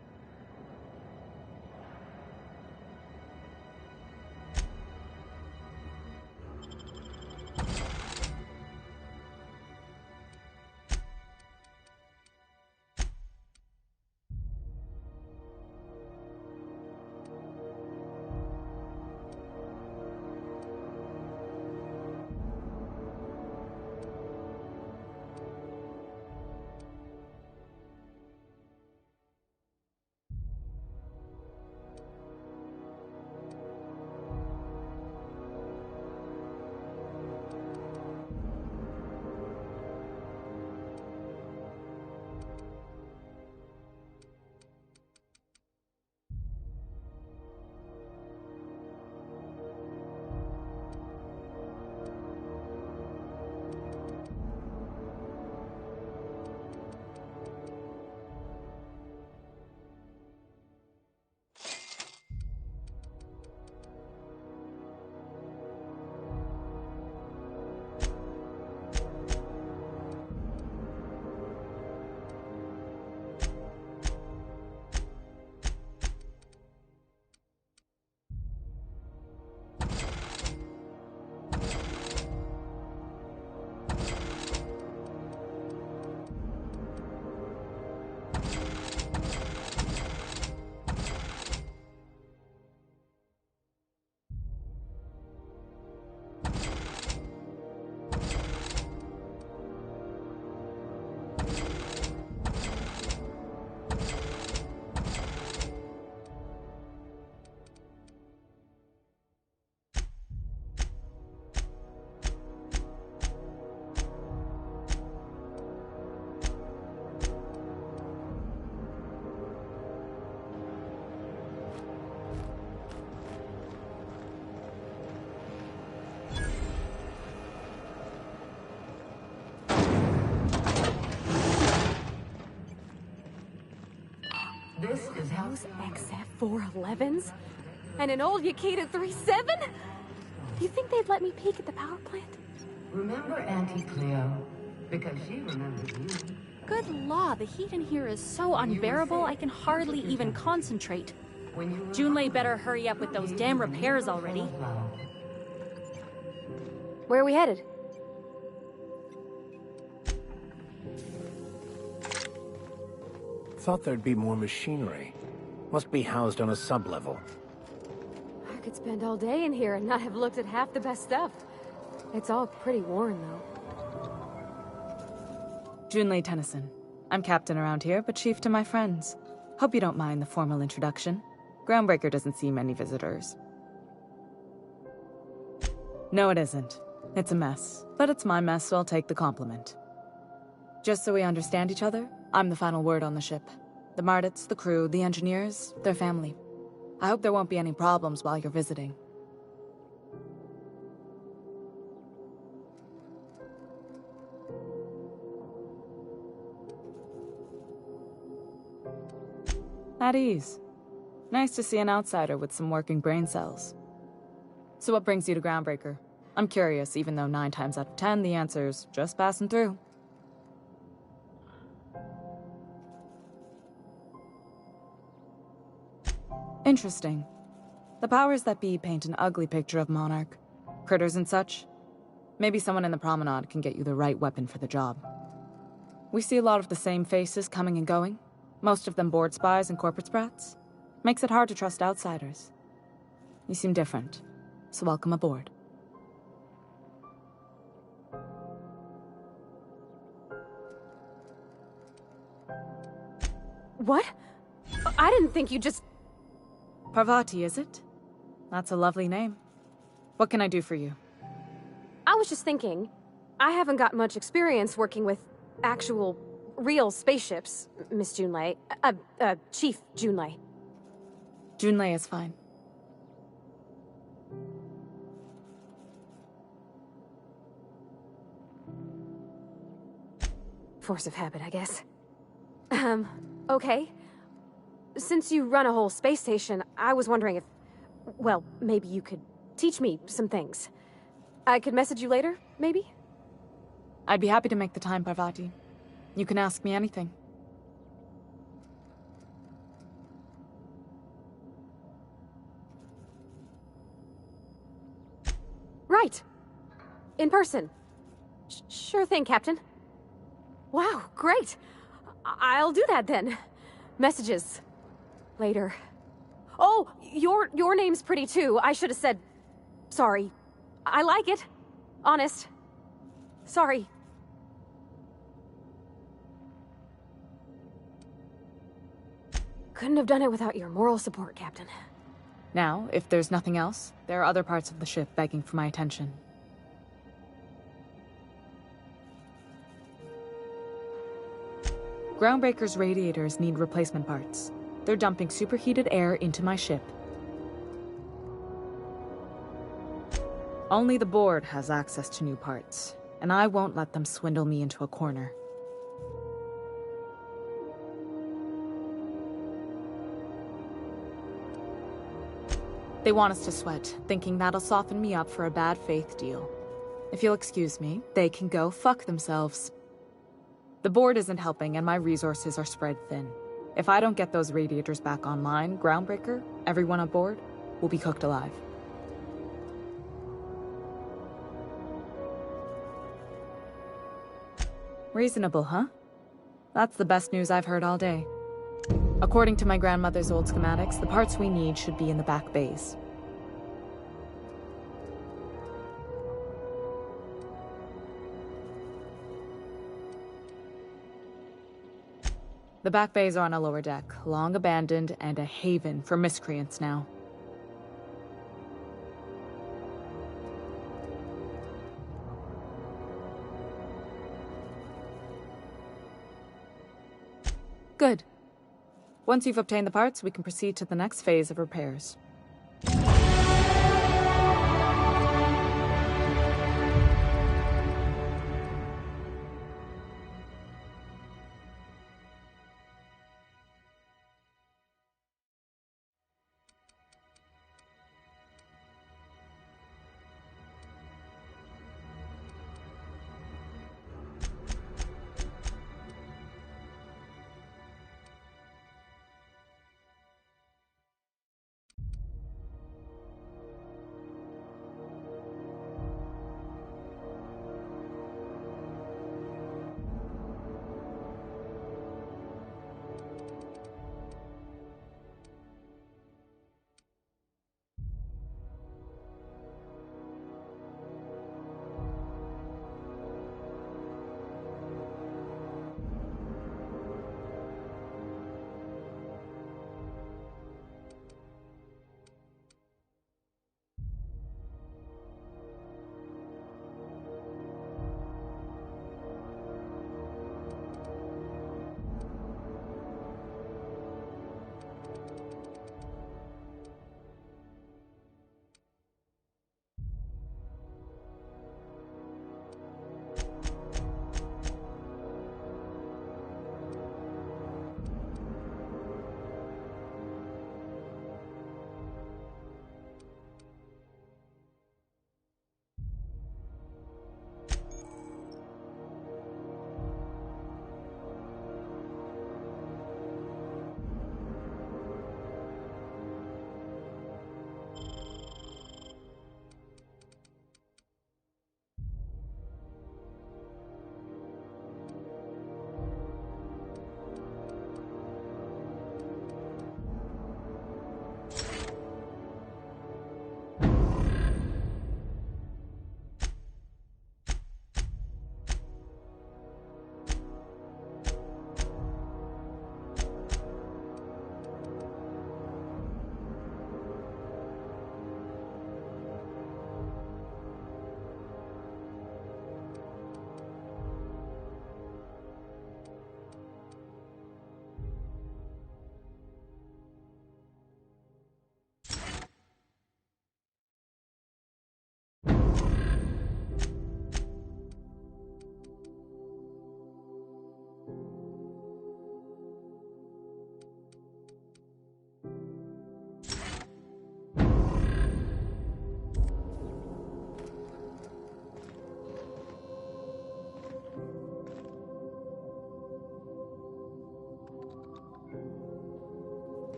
Speaker 12: This is how
Speaker 4: Those XF411s? And an old Yakita 37? You think they'd let me peek at the power plant?
Speaker 12: Remember Auntie Cleo? Because she remembers you.
Speaker 18: Good law, the heat in here is so unbearable I can hardly even concentrate. Junlei better hurry up with those damn repairs already.
Speaker 4: Where are we headed?
Speaker 2: Thought there'd be more machinery. Must be housed on a sub-level.
Speaker 4: I could spend all day in here and not have looked at half the best stuff. It's all pretty worn, though.
Speaker 22: Junlei Tennyson. I'm captain around here, but chief to my friends. Hope you don't mind the formal introduction. Groundbreaker doesn't see many visitors. No, it isn't. It's a mess. But it's my mess, so I'll take the compliment. Just so we understand each other, I'm the final word on the ship. The Mardits, the crew, the engineers, their family. I hope there won't be any problems while you're visiting. At ease. Nice to see an outsider with some working brain cells. So what brings you to Groundbreaker? I'm curious, even though 9 times out of 10 the answer's just passing through. Interesting. The powers that be paint an ugly picture of Monarch. Critters and such. Maybe someone in the promenade can get you the right weapon for the job. We see a lot of the same faces coming and going. Most of them board spies and corporate sprats. Makes it hard to trust outsiders. You seem different, so welcome aboard.
Speaker 4: What? I didn't think you just...
Speaker 22: Parvati, is it? That's a lovely name. What can I do for you?
Speaker 4: I was just thinking, I haven't got much experience working with actual, real spaceships, Miss Junlei. Chief Junlei.
Speaker 22: Junlei is fine.
Speaker 4: Force of habit, I guess. Okay. since you run a whole space station, I was wondering if... well, maybe you could teach me some things. I could message you later, maybe?
Speaker 22: I'd be happy to make the time, Parvati. You can ask me anything.
Speaker 4: Right. In person. Sure thing, Captain. Wow, great. I'll do that then. Messages. Later. Oh, your name's pretty too. I should have said... sorry. I like it. Honest. Sorry. Couldn't have done it without your moral support, Captain.
Speaker 22: Now, if there's nothing else, there are other parts of the ship begging for my attention. Groundbreaker's radiators need replacement parts. They're dumping superheated air into my ship. Only the board has access to new parts, and I won't let them swindle me into a corner. They want us to sweat, thinking that'll soften me up for a bad faith deal. If you'll excuse me, they can go fuck themselves. The board isn't helping, and my resources are spread thin. If I don't get those radiators back online, Groundbreaker, everyone aboard, will be cooked alive. Reasonable, huh? That's the best news I've heard all day. According to my grandmother's old schematics, the parts we need should be in the back bays. The back bays are on a lower deck, long abandoned and a haven for miscreants now. Good. Once you've obtained the parts, we can proceed to the next phase of repairs.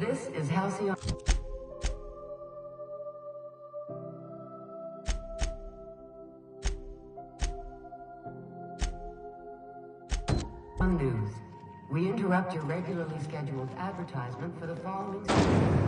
Speaker 12: This is Halcyon News. We interrupt your regularly scheduled advertisement for the following season.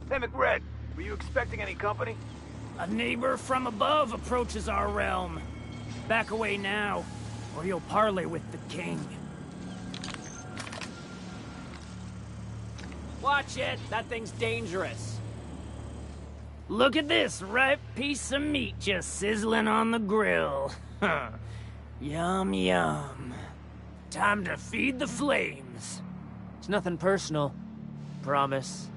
Speaker 5: Hey, McRed, were you expecting any company?
Speaker 1: A neighbor from above approaches our realm. Back away now, or you'll parley with the king. Watch it! That thing's dangerous. Look at this ripe piece of meat just sizzling on the grill. Yum, yum. Time to feed the flames. It's nothing personal. Promise.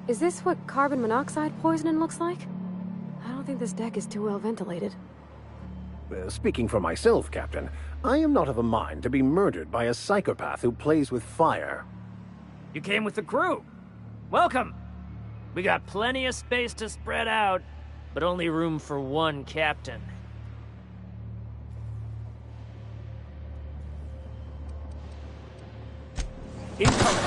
Speaker 4: Is this what carbon monoxide poisoning looks like? I don't think this deck is too well ventilated.
Speaker 2: Speaking for myself, Captain, I am not of a mind to be murdered by a psychopath who plays with fire.
Speaker 1: You came with the crew. Welcome. We got plenty of space to spread out, but only room for one captain. Incoming.